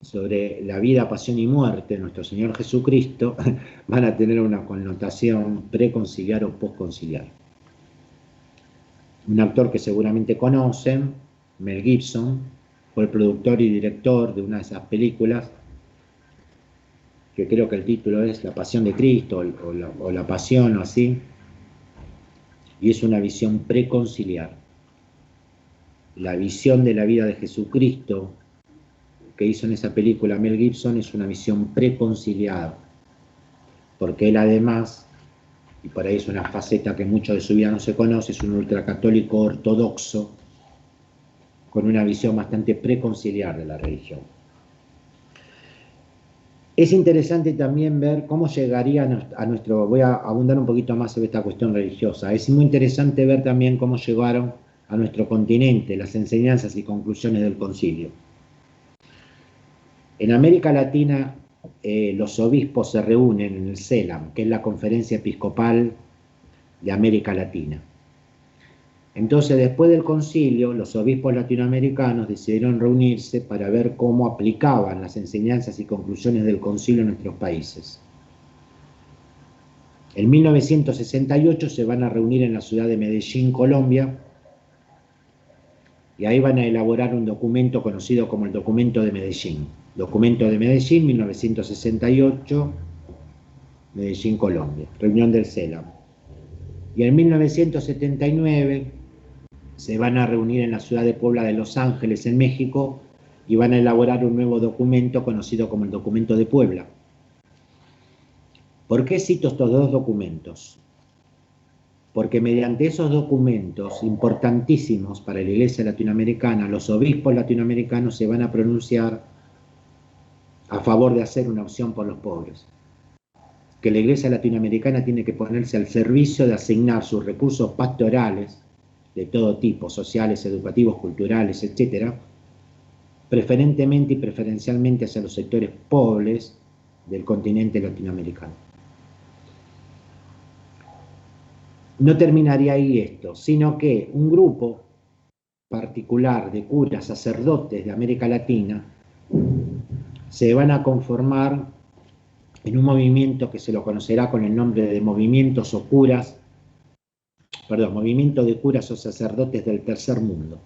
sobre la vida, pasión y muerte de nuestro Señor Jesucristo van a tener una connotación preconciliar o postconciliar. Un actor que seguramente conocen, Mel Gibson, fue el productor y director de una de esas películas, que creo que el título es La Pasión de Cristo, o la Pasión, o así, y es una visión preconciliar. La visión de la vida de Jesucristo que hizo en esa película Mel Gibson es una visión preconciliada, porque él además, y por ahí es una faceta que mucho de su vida no se conoce, es un ultracatólico ortodoxo con una visión bastante preconciliar de la religión. Es interesante también ver cómo llegaría a nuestro, voy a abundar un poquito más sobre esta cuestión religiosa, es muy interesante ver también cómo llegaron a nuestro continente las enseñanzas y conclusiones del concilio. En América Latina, los obispos se reúnen en el CELAM, que es la Conferencia Episcopal de América Latina. Entonces, después del concilio, los obispos latinoamericanos decidieron reunirse para ver cómo aplicaban las enseñanzas y conclusiones del concilio en nuestros países. En 1968 se van a reunir en la ciudad de Medellín, Colombia, y ahí van a elaborar un documento conocido como el Documento de Medellín. Documento de Medellín, 1968, Medellín, Colombia, reunión del CELAM. Y en 1979 se van a reunir en la ciudad de Puebla de Los Ángeles, en México, y van a elaborar un nuevo documento conocido como el Documento de Puebla. ¿Por qué cito estos dos documentos? Porque mediante esos documentos importantísimos para la Iglesia latinoamericana, los obispos latinoamericanos se van a pronunciar a favor de hacer una opción por los pobres. Que la Iglesia latinoamericana tiene que ponerse al servicio de asignar sus recursos pastorales, de todo tipo, sociales, educativos, culturales, etc., preferentemente y preferencialmente hacia los sectores pobres del continente latinoamericano. No terminaría ahí esto, sino que un grupo particular de curas, sacerdotes de América Latina, se van a conformar en un movimiento que se lo conocerá con el nombre de movimiento de curas o sacerdotes del tercer mundo,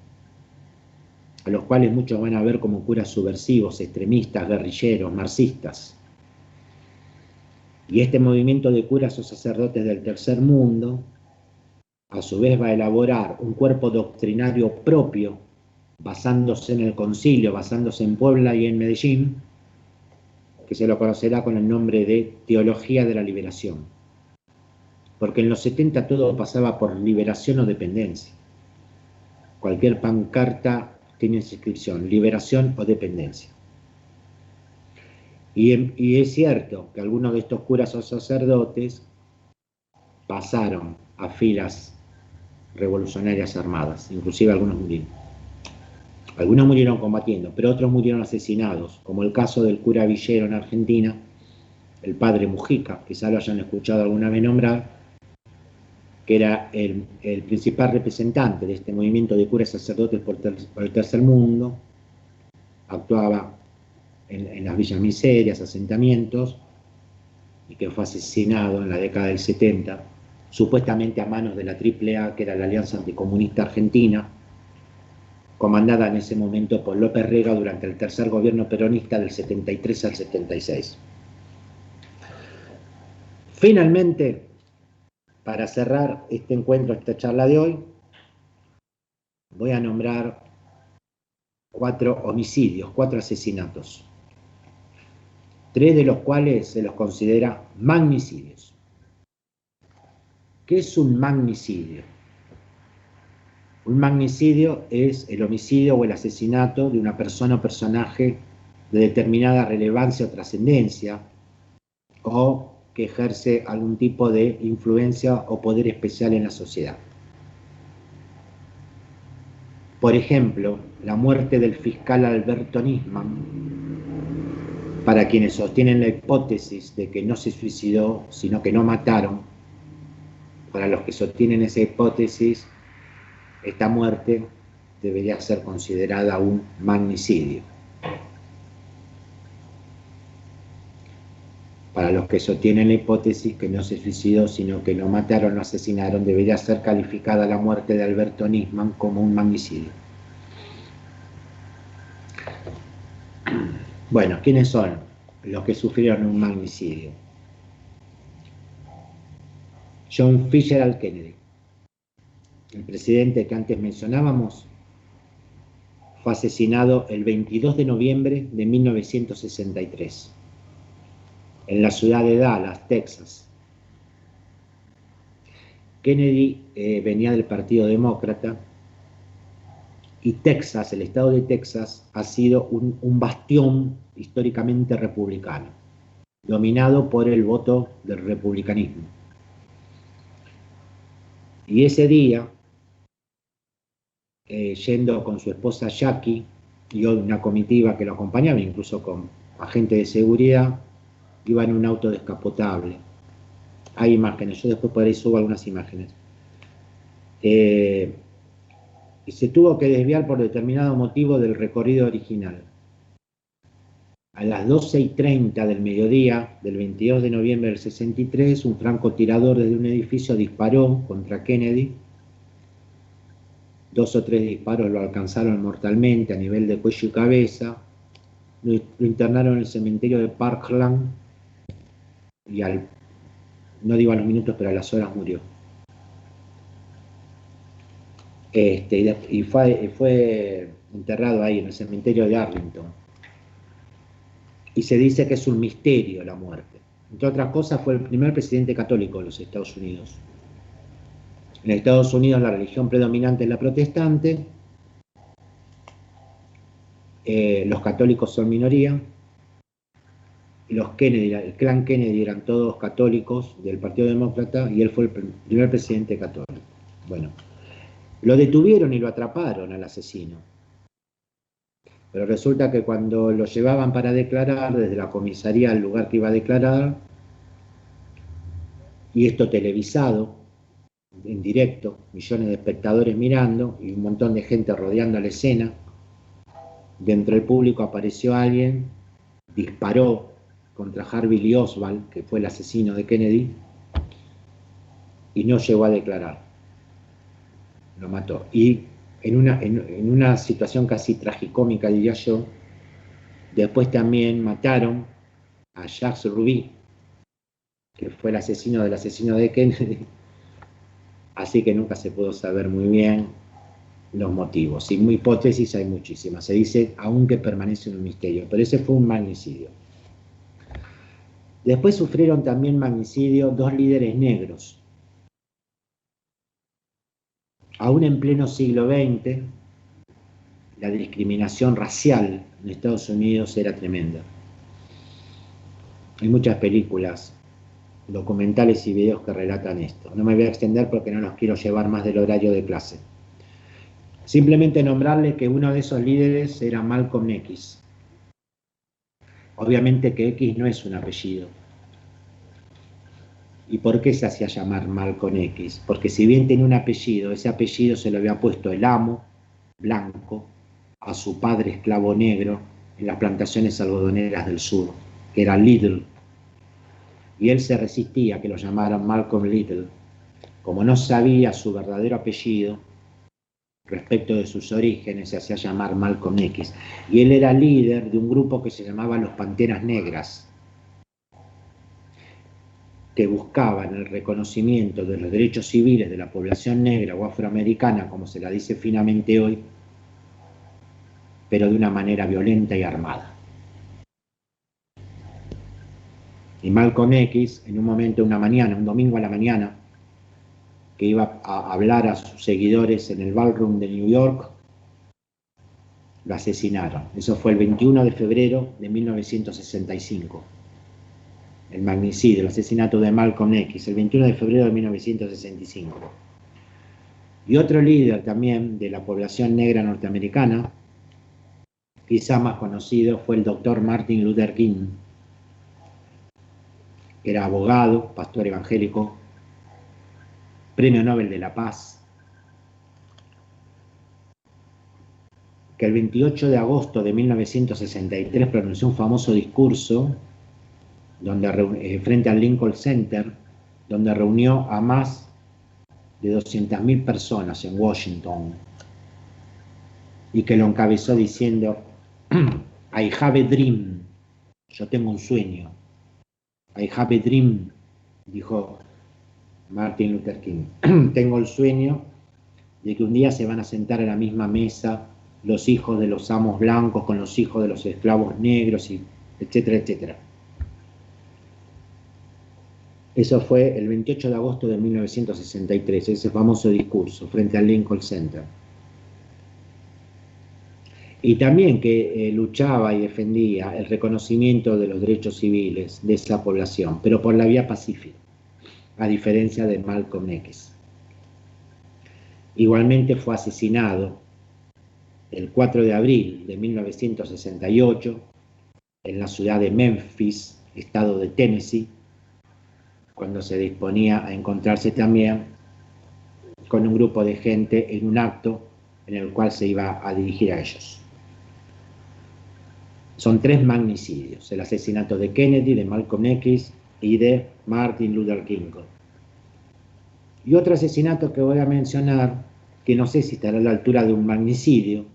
a los cuales muchos van a ver como curas subversivos, extremistas, guerrilleros, marxistas. Y este movimiento de curas o sacerdotes del tercer mundo, a su vez, va a elaborar un cuerpo doctrinario propio, basándose en el concilio, basándose en Puebla y en Medellín, que se lo conocerá con el nombre de Teología de la Liberación. Porque en los 70 todo pasaba por liberación o dependencia. Cualquier pancarta tiene esa inscripción, liberación o dependencia. Y es cierto que algunos de estos curas o sacerdotes pasaron a filas revolucionarias armadas, inclusive algunos murieron. Algunos murieron combatiendo, pero otros murieron asesinados, como el caso del cura Villero en Argentina, el padre Mujica, quizá lo hayan escuchado alguna vez nombrar, que era el principal representante de este movimiento de curas y sacerdotes por el tercer mundo, actuaba en las villas miserias, asentamientos, y que fue asesinado en la década del 70, supuestamente a manos de la AAA, que era la Alianza Anticomunista Argentina, comandada en ese momento por López Rega durante el tercer gobierno peronista del 73 al 76. Finalmente, para cerrar este encuentro, esta charla de hoy, voy a nombrar 4 homicidios, 4 asesinatos, 3 de los cuales se los considera magnicidios. ¿Qué es un magnicidio? Un magnicidio es el homicidio o el asesinato de una persona o personaje de determinada relevancia o trascendencia, o que ejerce algún tipo de influencia o poder especial en la sociedad. Por ejemplo, la muerte del fiscal Alberto Nisman Para quienes sostienen la hipótesis de que no se suicidó, sino que no mataron, para los que sostienen esa hipótesis, esta muerte debería ser considerada un magnicidio. Para los que sostienen la hipótesis que no se suicidó, sino que lo mataron, lo asesinaron, debería ser calificada la muerte de Alberto Nisman como un magnicidio. Bueno, ¿quiénes son los que sufrieron un magnicidio? John Fitzgerald Kennedy, el presidente que antes mencionábamos, fue asesinado el 22 de noviembre de 1963 en la ciudad de Dallas, Texas. Kennedy venía del Partido Demócrata y Texas, el estado de Texas, ha sido un bastión históricamente republicano, dominado por el voto del republicanismo. Y ese día, yendo con su esposa Jackie y una comitiva que lo acompañaba, incluso con agentes de seguridad, iba en un auto descapotable. Hay imágenes, yo después por ahí subo algunas imágenes. Y se tuvo que desviar por determinado motivo del recorrido original. A las 12:30 del mediodía del 22 de noviembre del 63, un francotirador desde un edificio disparó contra Kennedy. 2 o 3 disparos lo alcanzaron mortalmente a nivel de cuello y cabeza. Lo internaron en el cementerio de Parkland y no digo a los minutos, pero a las horas murió. Y fue enterrado ahí en el cementerio de Arlington. Y se dice que es un misterio la muerte. Entre otras cosas, fue el primer presidente católico de los Estados Unidos. En Estados Unidos la religión predominante es la protestante. Los católicos son minoría. Los Kennedy, el clan Kennedy eran todos católicos del Partido Demócrata y él fue el primer presidente católico. Bueno, lo detuvieron y lo atraparon al asesino. Pero resulta que cuando lo llevaban para declarar, desde la comisaría al lugar que iba a declarar, y esto televisado, en directo, millones de espectadores mirando y un montón de gente rodeando la escena, dentro del público apareció alguien, disparó contra Harvey Lee Oswald, que fue el asesino de Kennedy, y no llegó a declarar. Lo mató. Y en una situación casi tragicómica, diría yo, después también mataron a Jacques Ruby, que fue el asesino del asesino de Kennedy, así que nunca se pudo saber muy bien los motivos. Sin hipótesis hay muchísimas, se dice aún que permanece un misterio, pero ese fue un magnicidio. Después sufrieron también magnicidio 2 líderes negros. Aún en pleno siglo XX, la discriminación racial en Estados Unidos era tremenda. Hay muchas películas, documentales y videos que relatan esto. No me voy a extender porque no los quiero llevar más del horario de clase. Simplemente nombrarle que uno de esos líderes era Malcolm X. Obviamente que X no es un apellido. ¿Y por qué se hacía llamar Malcolm X? Porque si bien tenía un apellido, ese apellido se lo había puesto el amo blanco a su padre esclavo negro en las plantaciones algodoneras del sur, que era Little. Y él se resistía a que lo llamaran Malcolm Little. Como no sabía su verdadero apellido, respecto de sus orígenes, se hacía llamar Malcolm X. Y él era líder de un grupo que se llamaba los Panteras Negras, que buscaban el reconocimiento de los derechos civiles de la población negra o afroamericana, como se la dice finamente hoy, pero de una manera violenta y armada. Y Malcolm X, en un momento, una mañana, un domingo a la mañana, que iba a hablar a sus seguidores en el ballroom de New York, lo asesinaron. Eso fue el 21 de febrero de 1965. El magnicidio, el asesinato de Malcolm X, el 21 de febrero de 1965. Y otro líder también de la población negra norteamericana, quizá más conocido, fue el doctor Martin Luther King. Era abogado, pastor evangélico, Premio Nobel de la Paz, que el 28 de agosto de 1963 pronunció un famoso discurso frente al Lincoln Center, donde reunió a más de 200.000 personas en Washington, y que lo encabezó diciendo: I have a dream, yo tengo un sueño. I have a dream, dijo Martin Luther King. Tengo el sueño de que un día se van a sentar a la misma mesa los hijos de los amos blancos con los hijos de los esclavos negros, y etcétera, etcétera. Eso fue el 28 de agosto de 1963, ese famoso discurso frente al Lincoln Center. Y también que luchaba y defendía el reconocimiento de los derechos civiles de esa población, pero por la vía pacífica, a diferencia de Malcolm X. Igualmente fue asesinado el 4 de abril de 1968 en la ciudad de Memphis, estado de Tennessee, cuando se disponía a encontrarse también con un grupo de gente en un acto en el cual se iba a dirigir a ellos. Son 3 magnicidios: el asesinato de Kennedy, de Malcolm X y de Martin Luther King. Y otro asesinato que voy a mencionar, que no sé si estará a la altura de un magnicidio,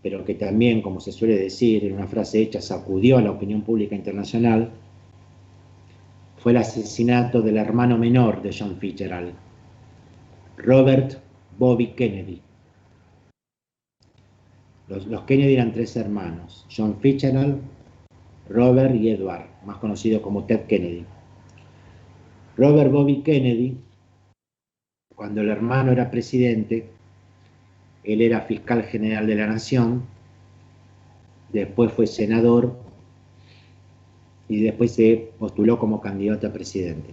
pero que también, como se suele decir en una frase hecha, sacudió a la opinión pública internacional, fue el asesinato del hermano menor de John Fitzgerald, Robert Bobby Kennedy. Los Kennedy eran 3 hermanos: John Fitzgerald, Robert y Edward, más conocido como Ted Kennedy. Robert Bobby Kennedy, cuando el hermano era presidente, él era fiscal general de la nación, después fue senador y después se postuló como candidato a presidente.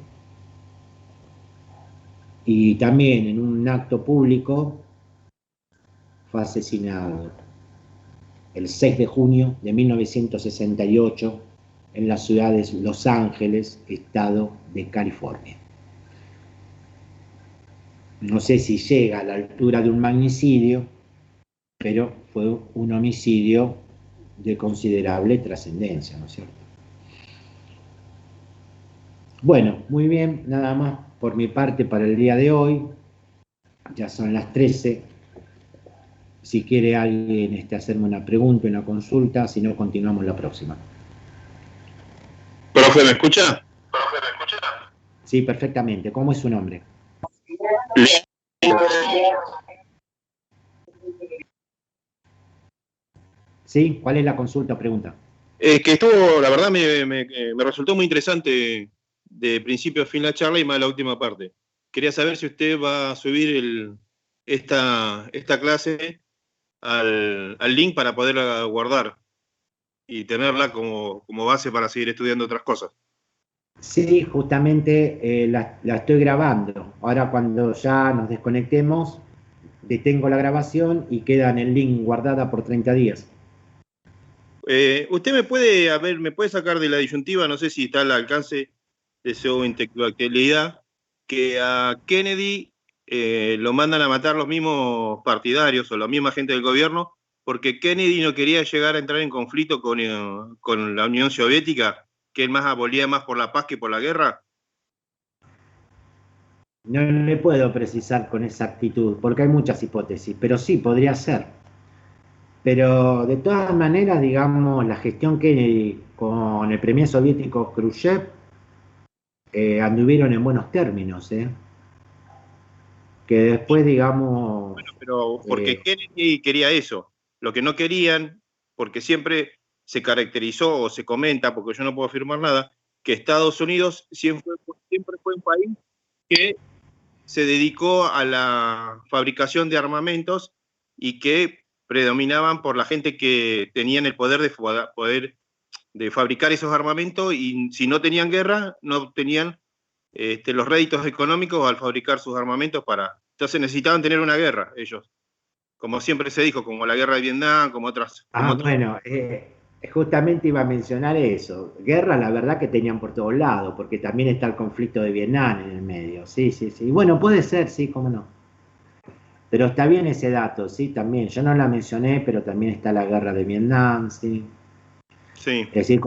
Y también en un acto público fue asesinado el 6 de junio de 1968 en la ciudad de Los Ángeles, estado de California. No sé si llega a la altura de un magnicidio, pero fue un homicidio de considerable trascendencia, ¿no es cierto? Bueno, muy bien, nada más por mi parte para el día de hoy. Ya son las 13. Si quiere alguien hacerme una pregunta, una consulta, si no, continuamos la próxima. Profe, ¿me escucha? Sí, perfectamente. ¿Cómo es su nombre? ¿Sí? ¿Cuál es la consulta o pregunta? Que estuvo, la verdad, me resultó muy interesante de principio a fin la charla y más la última parte. Quería saber si usted va a subir esta clase al link para poderla guardar y tenerla como base para seguir estudiando otras cosas. Sí, justamente la estoy grabando. Ahora, cuando ya nos desconectemos, detengo la grabación y queda en el link guardada por 30 días. Usted me puede sacar de la disyuntiva, no sé si está al alcance de su intelectualidad, que a Kennedy lo mandan a matar los mismos partidarios o la misma gente del gobierno, porque Kennedy no quería llegar a entrar en conflicto con la Unión Soviética, que él más abolía más por la paz que por la guerra. No le puedo precisar con exactitud, porque hay muchas hipótesis, pero sí, podría ser. Pero de todas maneras, digamos, la gestión Kennedy con el premier soviético Khrushchev anduvieron en buenos términos, que después, digamos... Bueno, pero porque Kennedy quería eso. Lo que no querían, porque siempre se caracterizó o se comenta, porque yo no puedo afirmar nada, que Estados Unidos siempre fue un país que se dedicó a la fabricación de armamentos y que predominaban por la gente que tenían el poder de fabricar esos armamentos, y si no tenían guerra, no obtenían los réditos económicos al fabricar sus armamentos entonces necesitaban tener una guerra ellos. como siempre se dijo, como la guerra de Vietnam, como otras. Bueno, justamente iba a mencionar eso. Guerra, la verdad que tenían por todos lados, porque también está el conflicto de Vietnam en el medio. Sí, sí, sí. Bueno, puede ser, sí, cómo no. Pero está bien ese dato, sí, también. Yo no la mencioné, pero también está la guerra de Vietnam, sí. Sí. Es decir,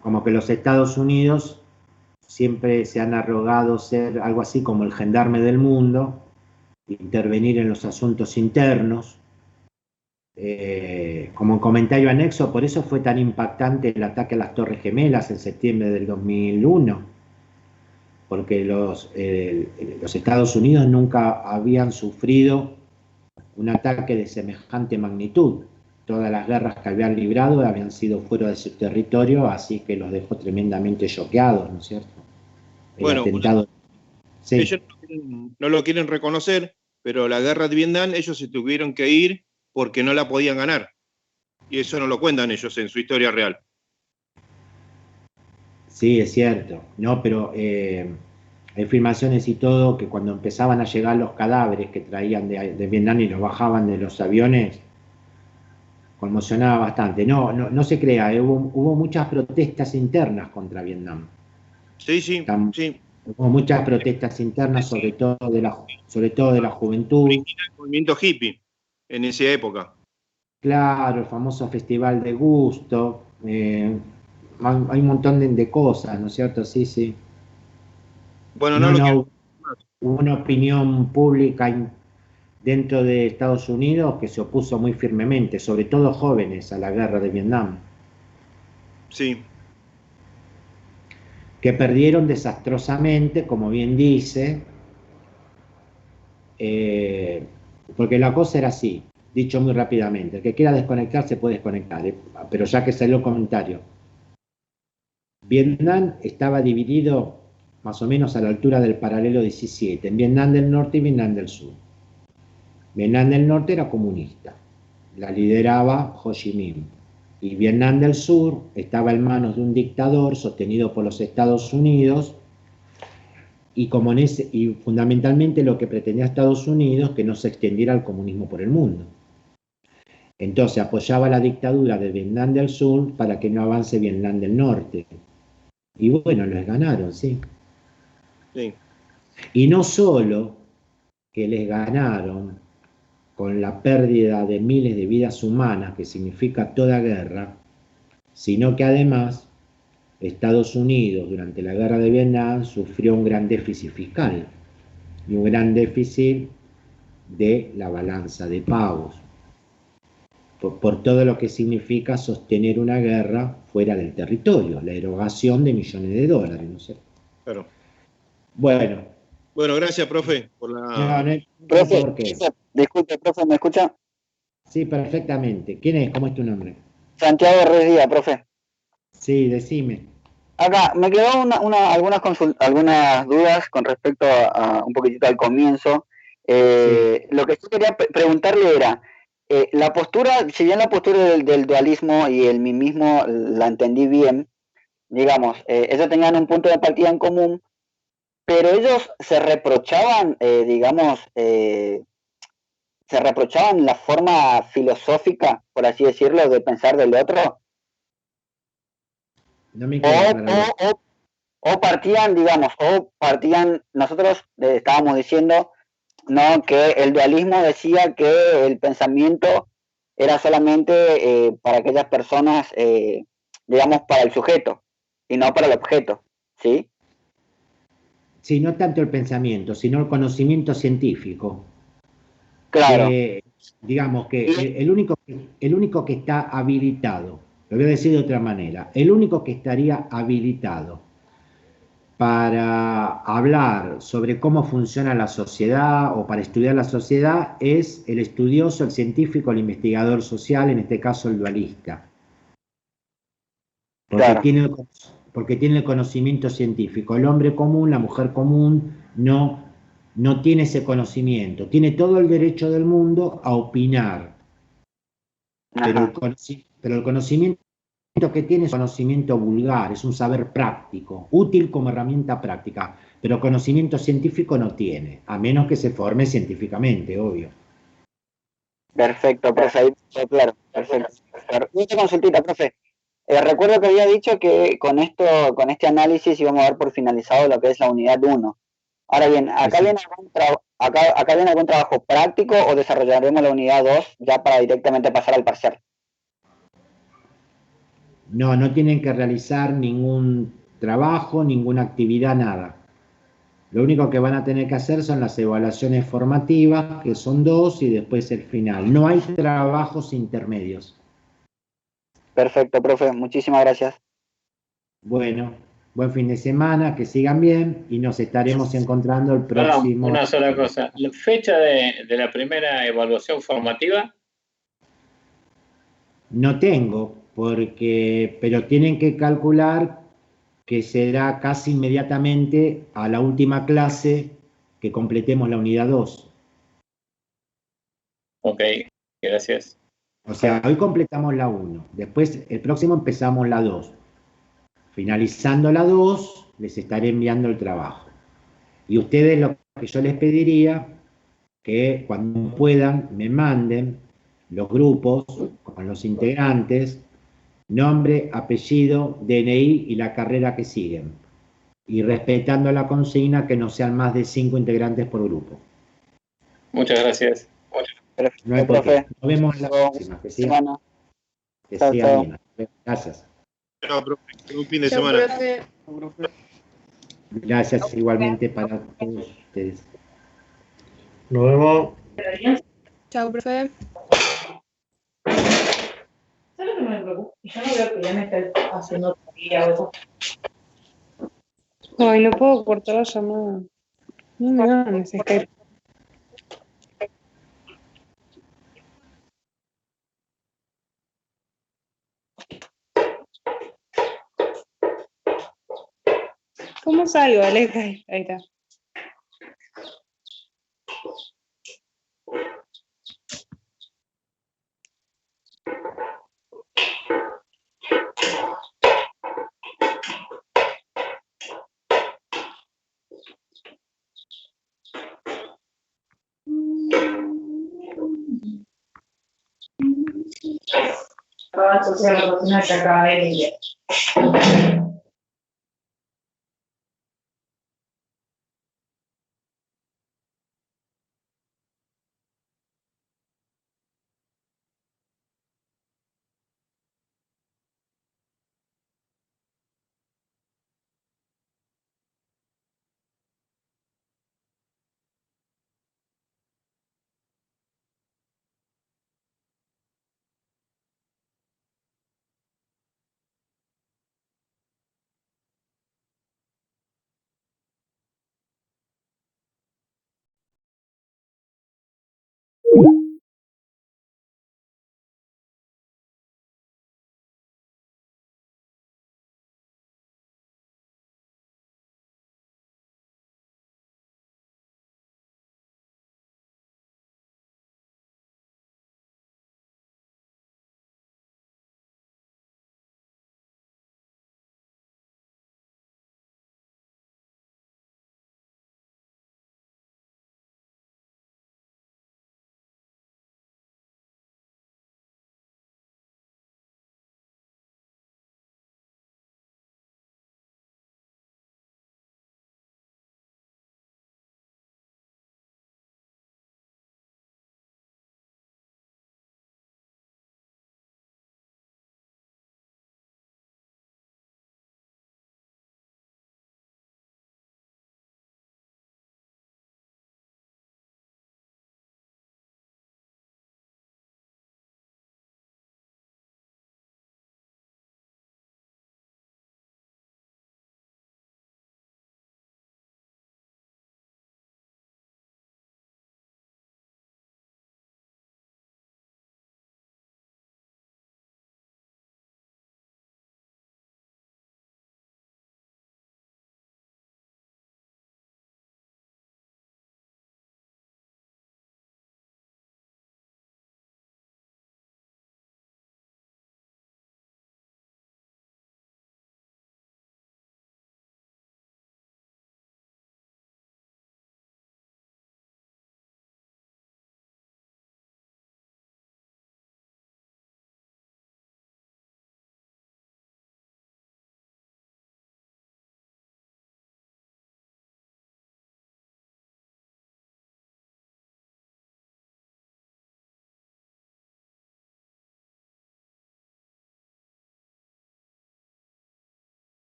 como que los Estados Unidos siempre se han arrogado ser algo así como el gendarme del mundo, intervenir en los asuntos internos. Como comentario anexo, por eso fue tan impactante el ataque a las Torres Gemelas en septiembre del 2001, porque los Estados Unidos nunca habían sufrido un ataque de semejante magnitud. Todas las guerras que habían librado habían sido fuera de su territorio, así que los dejó tremendamente choqueados, ¿no es cierto? El Bueno, atentado. Sí. Ellos no lo quieren reconocer, pero la guerra de Vietnam ellos se tuvieron que ir porque no la podían ganar. Y eso no lo cuentan ellos en su historia real. Sí, es cierto. No, pero hay filmaciones y todo que cuando empezaban a llegar los cadáveres que traían de Vietnam y los bajaban de los aviones, conmocionaba bastante. No se crea, hubo muchas protestas internas contra Vietnam. Sí, sí, sí. Hubo muchas protestas internas, sobre todo de la juventud. El movimiento hippie en esa época. Claro, el famoso Festival de Gusto. Hay un montón de cosas, ¿no es cierto? Sí, sí. Bueno, hubo una opinión pública dentro de Estados Unidos que se opuso muy firmemente, sobre todo jóvenes, a la guerra de Vietnam. Sí. Que perdieron desastrosamente, como bien dice, porque la cosa era así, dicho muy rápidamente, el que quiera desconectar se puede desconectar, pero ya que salió el comentario. Vietnam estaba dividido más o menos a la altura del paralelo 17, en Vietnam del Norte y Vietnam del Sur. Vietnam del Norte era comunista, la lideraba Ho Chi Minh, y Vietnam del Sur estaba en manos de un dictador sostenido por los Estados Unidos, y fundamentalmente lo que pretendía Estados Unidos, que no se extendiera el comunismo por el mundo. Entonces apoyaba la dictadura de Vietnam del Sur para que no avance Vietnam del Norte. Y bueno, les ganaron, sí. Sí. Y no solo que les ganaron con la pérdida de miles de vidas humanas, que significa toda guerra, sino que además Estados Unidos durante la guerra de Vietnam sufrió un gran déficit fiscal y un gran déficit de la balanza de pagos, por todo lo que significa sostener una guerra fuera del territorio, la erogación de millones de dólares, ¿no es cierto? Claro. Bueno, gracias, profe, por la... Profe, disculpe, profe, ¿me escucha? Sí, perfectamente. ¿Quién es? ¿Cómo es tu nombre? Santiago Ruiz Díaz, profe. Sí, decime. Acá, me quedó algunas dudas con respecto a un poquitito al comienzo. Sí. Lo que yo quería preguntarle era, la postura, si bien la postura del dualismo y el mimismo la entendí bien, digamos, ellos tenían un punto de partida en común, pero ellos se reprochaban, se reprochaban la forma filosófica, por así decirlo, de pensar del otro. No me queda claro. O partían, nosotros estábamos diciendo, no, que el dualismo decía que el pensamiento era solamente para aquellas personas, digamos, para el sujeto y no para el objeto, ¿sí? Sí, no tanto el pensamiento, sino el conocimiento científico. Claro. Digamos que el único que está habilitado, lo voy a decir de otra manera, el único que estaría habilitado para hablar sobre cómo funciona la sociedad o para estudiar la sociedad es el estudioso, el científico, el investigador social, en este caso el dualista. Porque tiene el conocimiento científico. El hombre común, la mujer común, no tiene ese conocimiento. Tiene todo el derecho del mundo a opinar. Pero el conocimiento que tiene es conocimiento vulgar, es un saber práctico, útil como herramienta práctica, pero conocimiento científico no tiene, a menos que se forme científicamente, obvio. Perfecto, profe, ahí quedó claro, perfecto. Una consultita, profe. Recuerdo que había dicho que con este análisis íbamos a dar por finalizado lo que es la unidad 1. Ahora bien, ¿acá viene acá viene algún trabajo práctico o desarrollaremos la unidad 2 ya para directamente pasar al parcial? No, no tienen que realizar ningún trabajo, ninguna actividad, nada. Lo único que van a tener que hacer son las evaluaciones formativas, que son 2, y después el final. No hay trabajos intermedios. Perfecto, profe, muchísimas gracias. Bueno, buen fin de semana, que sigan bien y nos estaremos encontrando el próximo. Una sola cosa. ¿La fecha de la primera evaluación formativa? No tengo, pero tienen que calcular que será casi inmediatamente a la última clase que completemos la unidad 2. Ok, gracias. O sea, hoy completamos la 1, después el próximo empezamos la 2. Finalizando la 2, les estaré enviando el trabajo. Y ustedes lo que yo les pediría, que cuando puedan me manden los grupos con los integrantes, nombre, apellido, DNI y la carrera que siguen. Y respetando la consigna que no sean más de 5 integrantes por grupo. Muchas gracias. No hay por qué. Nos vemos la próxima. Que sigan bien. Gracias. Chao, profe. Un fin de semana. Gracias igualmente para todos ustedes. Nos vemos. Chao, profe. ¿Sabes que no me preocupa? Yo no veo que ya me está haciendo tarea o eso. Ay, no puedo cortar la llamada. No me dan ese Skype. ¿Cómo salgo, Alex? Ahí está. Acaba de asociar la cocina que acaba de limpiar.